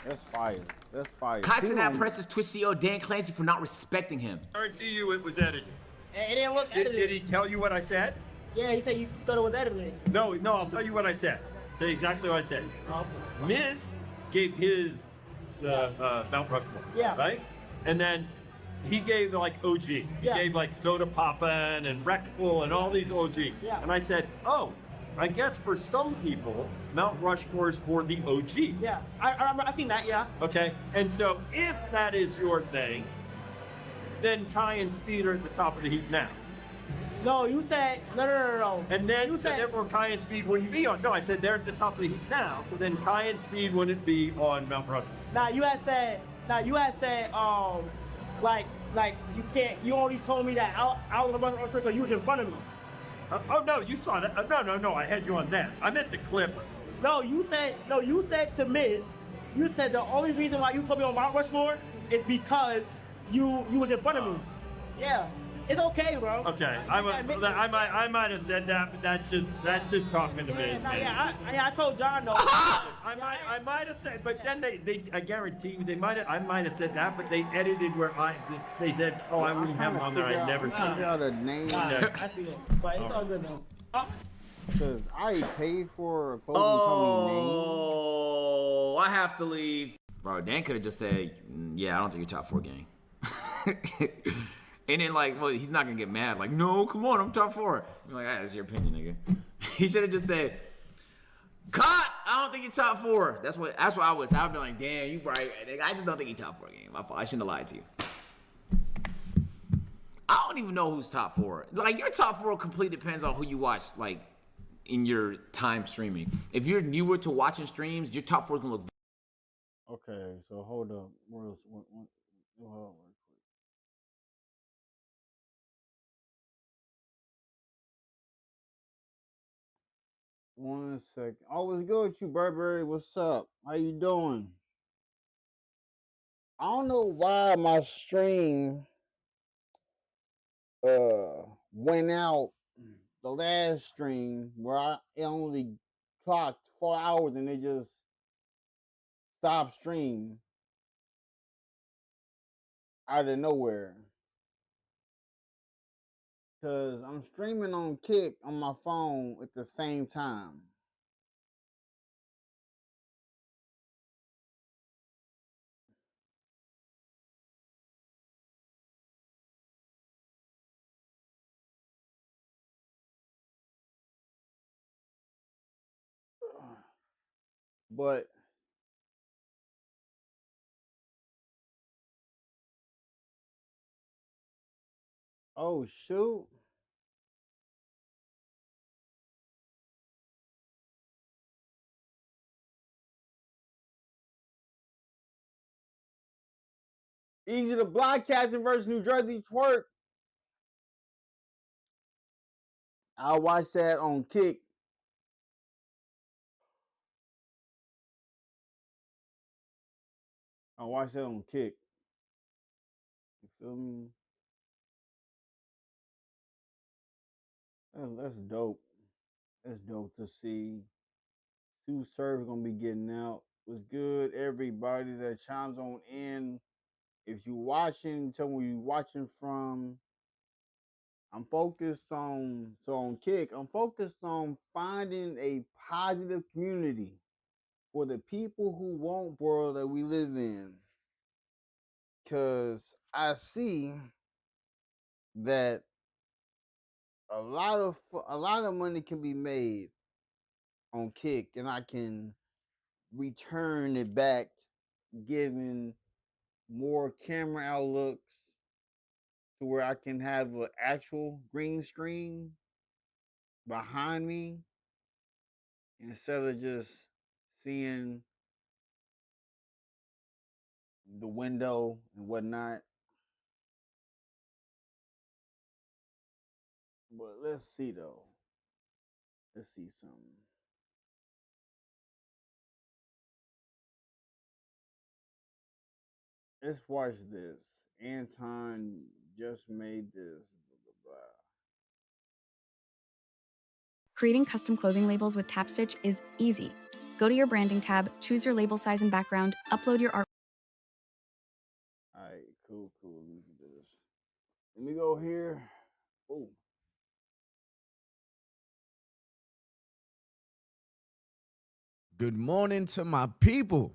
That's fire. That's fire. Castanet presses Twitch CEO Dan Clancy for not respecting him. I guarantee you it was edited. It didn't look edited. Did he tell you what I said? Yeah, he said you thought it was edited. No, I'll tell you what I said. Tell you exactly what I said. Miz gave his Mount Rushmore. Yeah. Right? And then he gave like OG. He gave like Soda Poppin' and Rectal and all these OG. Yeah. And I said, oh, I guess for some people, Mount Rushmore is for the OG. Yeah, I seen that, yeah. Okay, and so if that is your thing, then Kai and Speed are at the top of the heap now. No, you said, no. And then you said, therefore Kai and Speed wouldn't be on, no, I said they're at the top of the heap now, so then Kai and Speed wouldn't be on Mount Rushmore. Now you had said, like you can't, you only told me that I was on Mount Rushmore because you was in front of me. Oh no, you saw that. No, I had you on that. I meant the clip. No, you said to Miz, you said the only reason why you put me on Mount Rushmore is because you was in front of me. Yeah, it's okay, bro. Okay, I might have said that, but that's just talking to me. I told John though. I might have said, but then I guarantee you I might have said that, but they edited where they said, oh, I wouldn't have him on there. I never said out a name. I feel it, but it's all good though. Because I paid for a clothing company name. Oh, I have to leave. Bro, Dan could have just said, yeah, I don't think you're top 4 gang. And then like, well, he's not gonna get mad. Like, no, come on, I'm top 4. I'm like, that's your opinion, nigga. He should have just said, cut! I don't think you're top 4. That's what I would say. I'd be like, damn, you right. Nigga, I just don't think you're top 4 gang. My fault. I shouldn't have lied to you. I don't even know who's top 4. Like, your top 4 completely depends on who you watch, like, in your time streaming. If you're newer to watching streams, your top 4 is gonna look. Okay, so hold up. Hold on. 1 second. Always good with you, Burberry. What's up? How you doing? I don't know why my stream went out the last stream where it only clocked 4 hours and it just stopped stream. out of nowhere. Cause I'm streaming on Kick on my phone at the same time. But oh shoot. Easy to Block Captain versus New Jersey Twerk. I'll watch that on Kick. I'll watch that on Kick. You feel me? That's dope. That's dope to see. Sue Surf gonna be getting out. What's good, everybody that chimes on in? If you watching, tell me where you watching from. I'm focused on Kick. I'm focused on finding a positive community for the people who want world that we live in. Cause I see that a lot of money can be made on Kick, and I can return it back, giving more camera outlooks to where I can have an actual green screen behind me instead of just seeing the window and whatnot. But let's see though. Let's see something. Let's watch this. Anton just made this. Blah, blah, blah. Creating custom clothing labels with TapStitch is easy. Go to your branding tab, choose your label size and background, upload your art. All right, cool. Let me do this. Let me go here. Oh. Good morning to my people.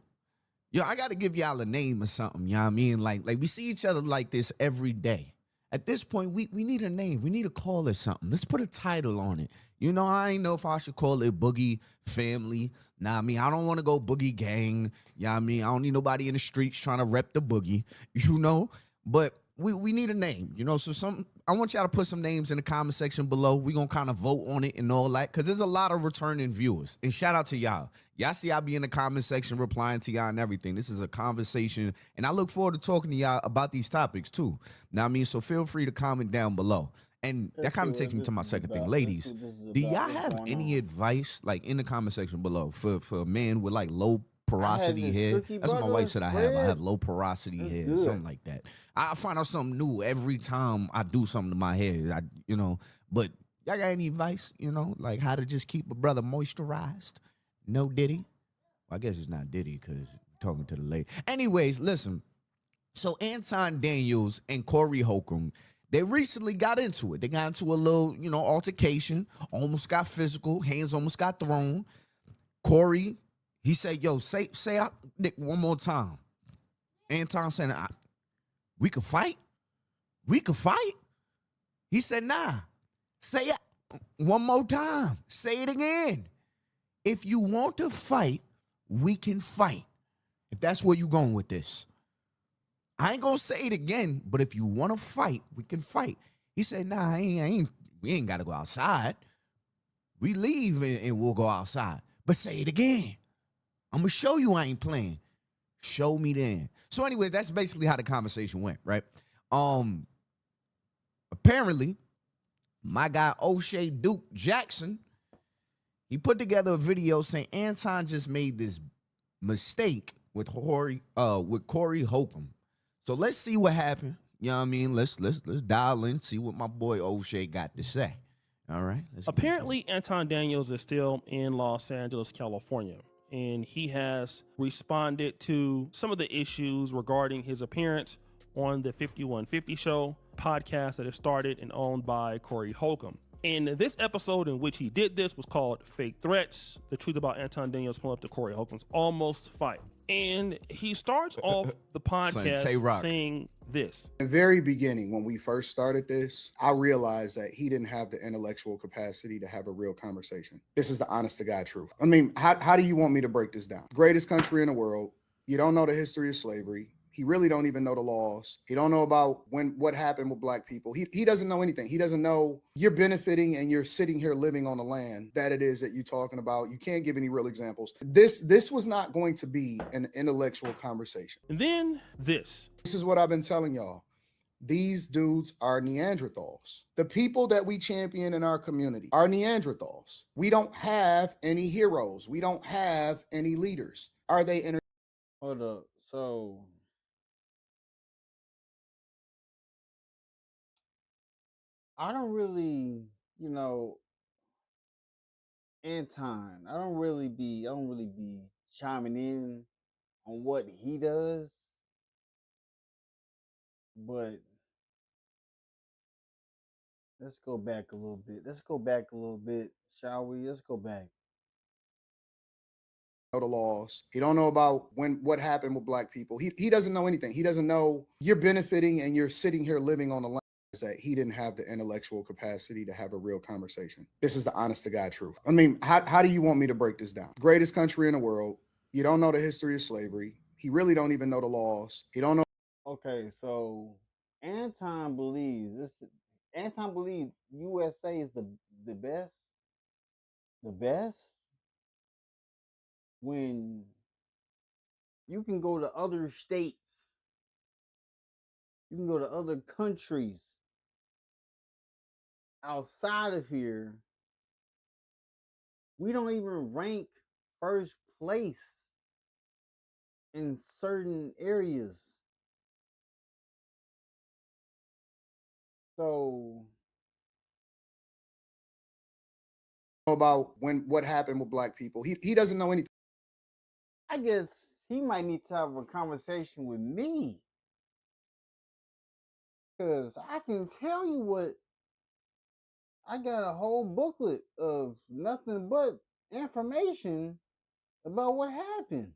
Yo, I got to give y'all a name or something, you know what I mean? Like we see each other like this every day. At this point, we need a name. We need a call or something. Let's put a title on it. You know, I ain't know if I should call it Boogie Family. Nah, I mean, I don't want to go Boogie Gang. You know what I mean? I don't need nobody in the streets trying to rep the Boogie, you know? But we need a name, you know? So I want y'all to put some names in the comment section below. We're going to kind of vote on it and all that because there's a lot of returning viewers. And shout out to y'all. Y'all see I be in the comment section replying to y'all and everything. This is a conversation, and I look forward to talking to y'all about these topics too. Now, I mean, so feel free to comment down below. And that kind of takes me to my second thing. Ladies, do y'all have any advice, like, in the comment section below for a man with, like, low porosity hair? That's what my wife said I have. I have low porosity hair, something like that. I find out something new every time I do something to my hair, you know. But y'all got any advice, you know, like how to just keep a brother moisturized? No Diddy? Well, I guess it's not Diddy because talking to the lady. Anyways, listen. So Anton Daniels and Corey Holcomb, they recently got into it. They got into a little, you know, altercation, almost got physical, hands almost got thrown. Corey, he said, yo, say Nick one more time. Anton said, we could fight? We could fight? He said, nah. Say it one more time. Say it again. If you want to fight, we can fight. If that's where you're going with this. I ain't gonna say it again, but if you want to fight, we can fight. He said, nah, we ain't got to go outside. We leave and we'll go outside. But say it again. I'm going to show you I ain't playing. Show me then. So anyway, that's basically how the conversation went, right? Apparently, my guy O'Shea Duke Jackson, he put together a video saying Anton just made this mistake with Corey Holcomb. So let's see what happened. You know what I mean? Let's dial in, see what my boy O'Shea got to say. All right. Apparently, Anton Daniels is still in Los Angeles, California, and he has responded to some of the issues regarding his appearance on the 5150 Show podcast that is started and owned by Corey Holcomb. And this episode in which he did this was called Fake Threats, the truth about Anton Daniels pulling up to Corey Holcomb's almost fight. And he starts off the podcast saying this. In the very beginning, when we first started this, I realized that he didn't have the intellectual capacity to have a real conversation. This is the honest to God truth. I mean, how do you want me to break this down? Greatest country in the world. You don't know the history of slavery. He really don't even know the laws. He don't know about what happened with black people. He doesn't know anything. He doesn't know you're benefiting and you're sitting here living on the land that it is that you're talking about. You can't give any real examples. This was not going to be an intellectual conversation. And then this. This is what I've been telling y'all. These dudes are Neanderthals. The people that we champion in our community are Neanderthals. We don't have any heroes. We don't have any leaders. Are they Hold up. So I don't really, Anton. I don't really be chiming in on what he does, but let's go back a little bit. Shall we? Let's go back. Know the laws. He don't know about what happened with black people. He doesn't know anything. He doesn't know you're benefiting and you're sitting here living on the land. That he didn't have the intellectual capacity to have a real conversation. This is the honest to God truth. I mean, how do you want me to break this down? Greatest country in the world. You don't know the history of slavery. He really don't even know the laws. He don't know. Okay, so Anton believes USA is the best. The best when you can go to other states. You can go to other countries outside of here. We don't even rank first place in certain areas. So about what happened with black people. He doesn't know anything. I guess he might need to have a conversation with me. Because I can tell you what, I got a whole booklet of nothing but information about what happened.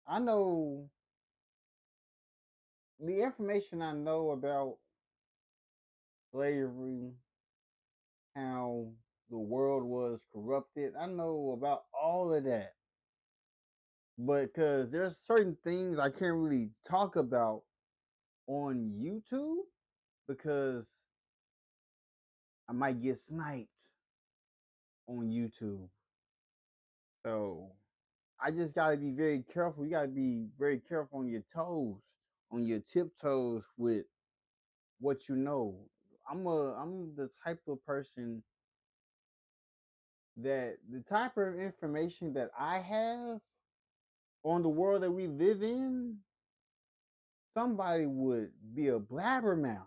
I know the information I know about slavery, how the world was corrupted. I know about all of that. But because there's certain things I can't really talk about on YouTube because I might get sniped on YouTube. So I just gotta be very careful. You gotta be very careful on your toes, on your tiptoes with what you know. I'm the type of person that the type of information that I have on the world that we live in, somebody would be a blabbermouth.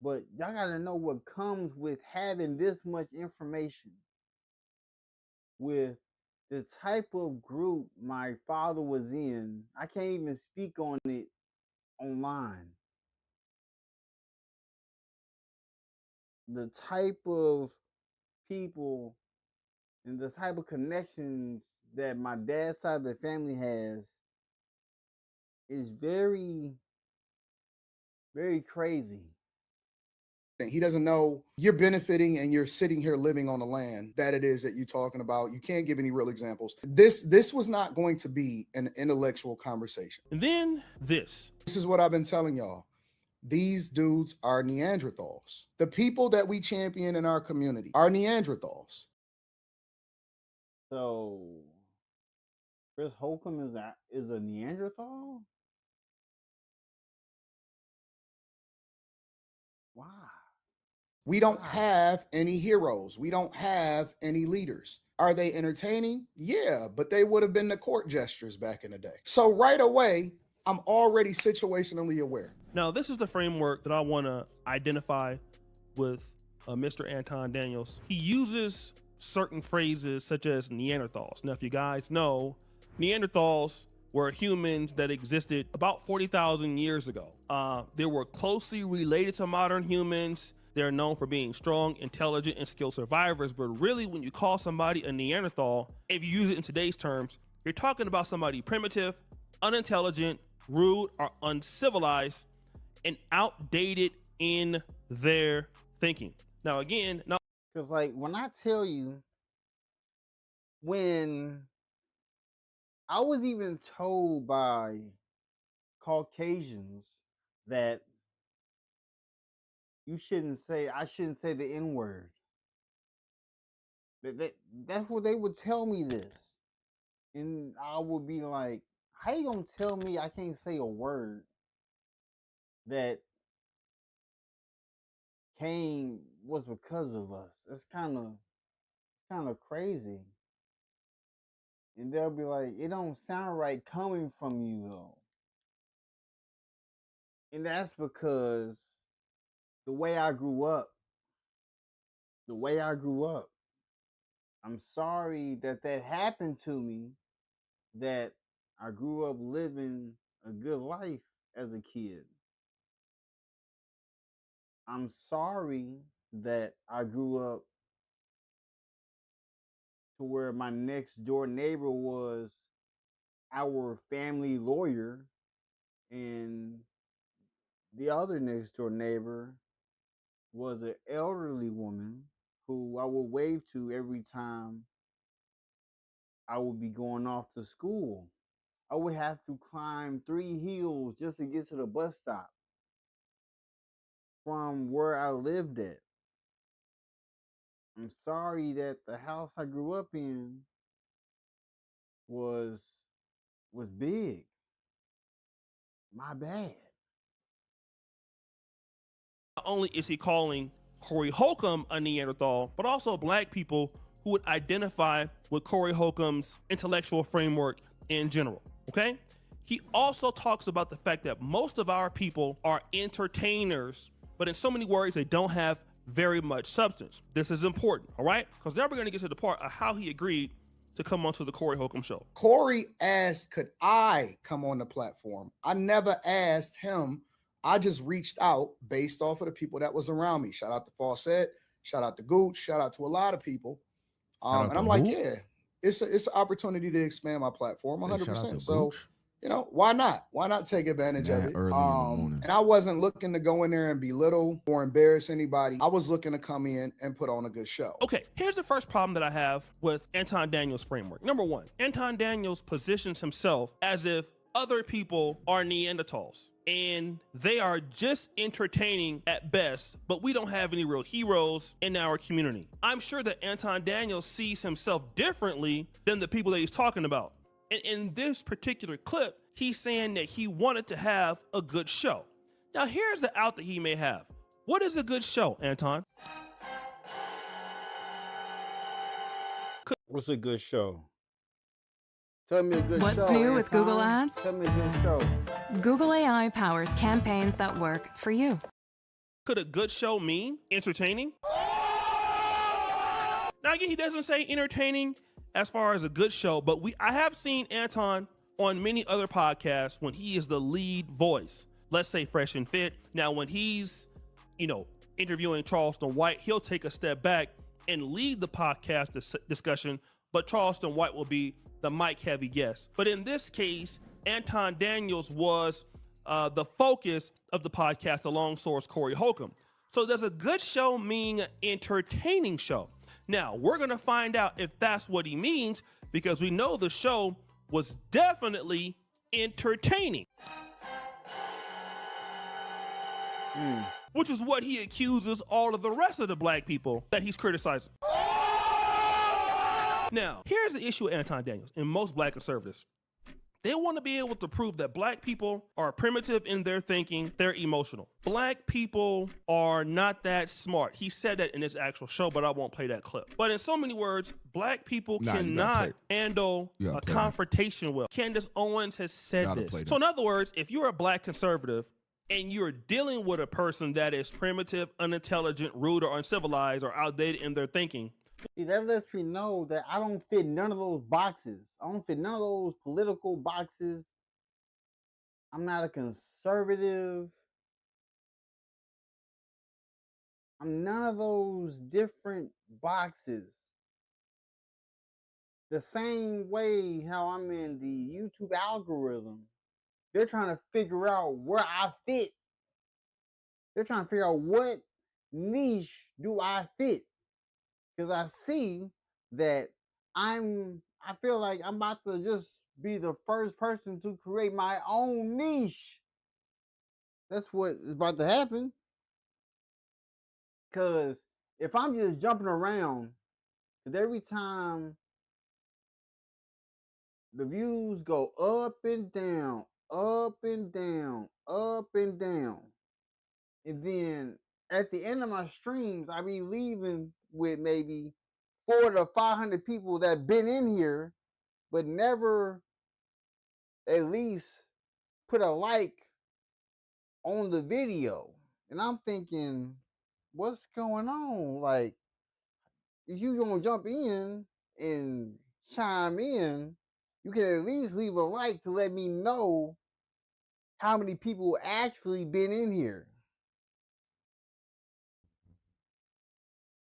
But y'all gotta know what comes with having this much information. With the type of group my father was in, I can't even speak on it online. The type of people and the type of connections that my dad's side of the family has is very, very crazy. He doesn't know you're benefiting and you're sitting here living on the land that it is that you're talking about. You can't give any real examples. This was not going to be an intellectual conversation. And then this. This is what I've been telling y'all. These dudes are Neanderthals. The people that we champion in our community are Neanderthals. So Chris Holcomb is a Neanderthal? Why? We don't have any heroes. We don't have any leaders. Are they entertaining? Yeah, but they would have been the court gestures back in the day. So right away, I'm already situationally aware. Now, this is the framework that I want to identify with Mr. Anton Daniels. He uses certain phrases such as Neanderthals. Now, if you guys know, Neanderthals were humans that existed about 40,000 years ago. They were closely related to modern humans. They're known for being strong, intelligent, and skilled survivors. But really, when you call somebody a Neanderthal, if you use it in today's terms, you're talking about somebody primitive, unintelligent, rude, or uncivilized, and outdated in their thinking. Now, again, because like when I tell you, when I was even told by Caucasians that I shouldn't say the N-word. That's what they would tell me this. And I would be like, how you gonna tell me I can't say a word that was because of us? It's kind of crazy. And they'll be like, it don't sound right coming from you though. And that's because the way I grew up, I'm sorry that happened to me, that I grew up living a good life as a kid. I'm sorry that I grew up to where my next door neighbor was our family lawyer, and the other next door neighbor was an elderly woman who I would wave to every time I would be going off to school. I would have to climb 3 hills just to get to the bus stop from where I lived at. I'm sorry that the house I grew up in was big. My bad. not only is he calling Corey Holcomb a Neanderthal, but also black people who would identify with Corey Holcomb's intellectual framework in general, okay? He also talks about the fact that most of our people are entertainers, but in so many words, they don't have very much substance. This is important, all right? Because now we're gonna get to the part of how he agreed to come onto the Corey Holcomb show. Corey asked, could I come on the platform? I never asked him. I just reached out based off of the people that was around me. Shout out to Fawcett, shout out to Gooch, shout out to a lot of people. And I'm like, yeah, it's an opportunity to expand my platform 100%. So, you know, why not? Why not take advantage of it? And I wasn't looking to go in there and belittle or embarrass anybody. I was looking to come in and put on a good show. Okay, here's the first problem that I have with Anton Daniels' framework. Number one, Anton Daniels positions himself as if other people are Neanderthals and they are just entertaining at best, but we don't have any real heroes in our community. I'm sure that Anton Daniels sees himself differently than the people that he's talking about. And in this particular clip, he's saying that he wanted to have a good show. Now, here's the out that he may have. What is a good show, Anton? What's a good show? Tell me a good show. What's new with Google Ads? Tell me a good show. Google AI powers campaigns that work for you. Could a good show mean entertaining? Now, again, he doesn't say entertaining as far as a good show, but I have seen Anton on many other podcasts when he is the lead voice. Let's say Fresh and Fit. Now, when he's, interviewing Charleston White, he'll take a step back and lead the podcast discussion, but Charleston White will be the mic heavy guest. But in this case, Anton Daniels was the focus of the podcast along source Corey Holcomb. So does a good show mean an entertaining show? Now, we're going to find out if that's what he means, because we know the show was definitely entertaining. Which is what he accuses all of the rest of the black people that he's criticizing. Now, here's the issue with Anton Daniels and most black conservatives. They want to be able to prove that black people are primitive in their thinking, they're emotional. Black people are not that smart. He said that in his actual show, but I won't play that clip. But in so many words, black people cannot handle a confrontation well. Candace Owens has said this. So in other words, if you're a black conservative and you're dealing with a person that is primitive, unintelligent, rude, or uncivilized, or outdated in their thinking, See, that lets me know that I don't fit none of those boxes. I don't fit none of those political boxes. I'm not a conservative. I'm none of those different boxes. The same way how I'm in the YouTube algorithm, they're trying to figure out where I fit. They're trying to figure out what niche do I fit. Because I see that I feel like I'm about to just be the first person to create my own niche. That's what is about to happen. Because if I'm just jumping around, because every time the views go up and down, up and down, up and down. And then at the end of my streams, I be leaving with maybe 400 to 500 people that been in here, but never at least put a like on the video. And I'm thinking, what's going on? Like, if you gonna jump in and chime in, you can at least leave a like to let me know how many people actually been in here.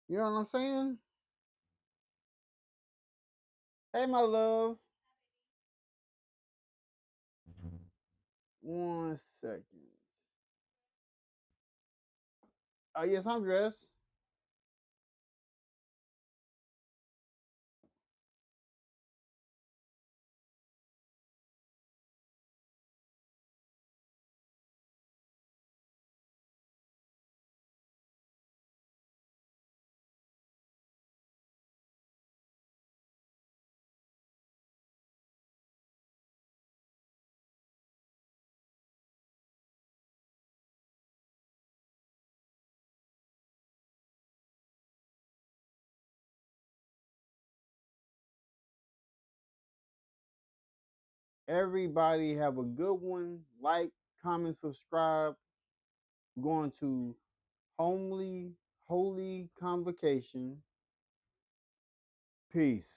You know what I'm saying? Hey, my love. 1 second. Oh, yes, I'm dressed. Everybody have a good one. Like, comment, subscribe. Going to Holy Convocation. Peace.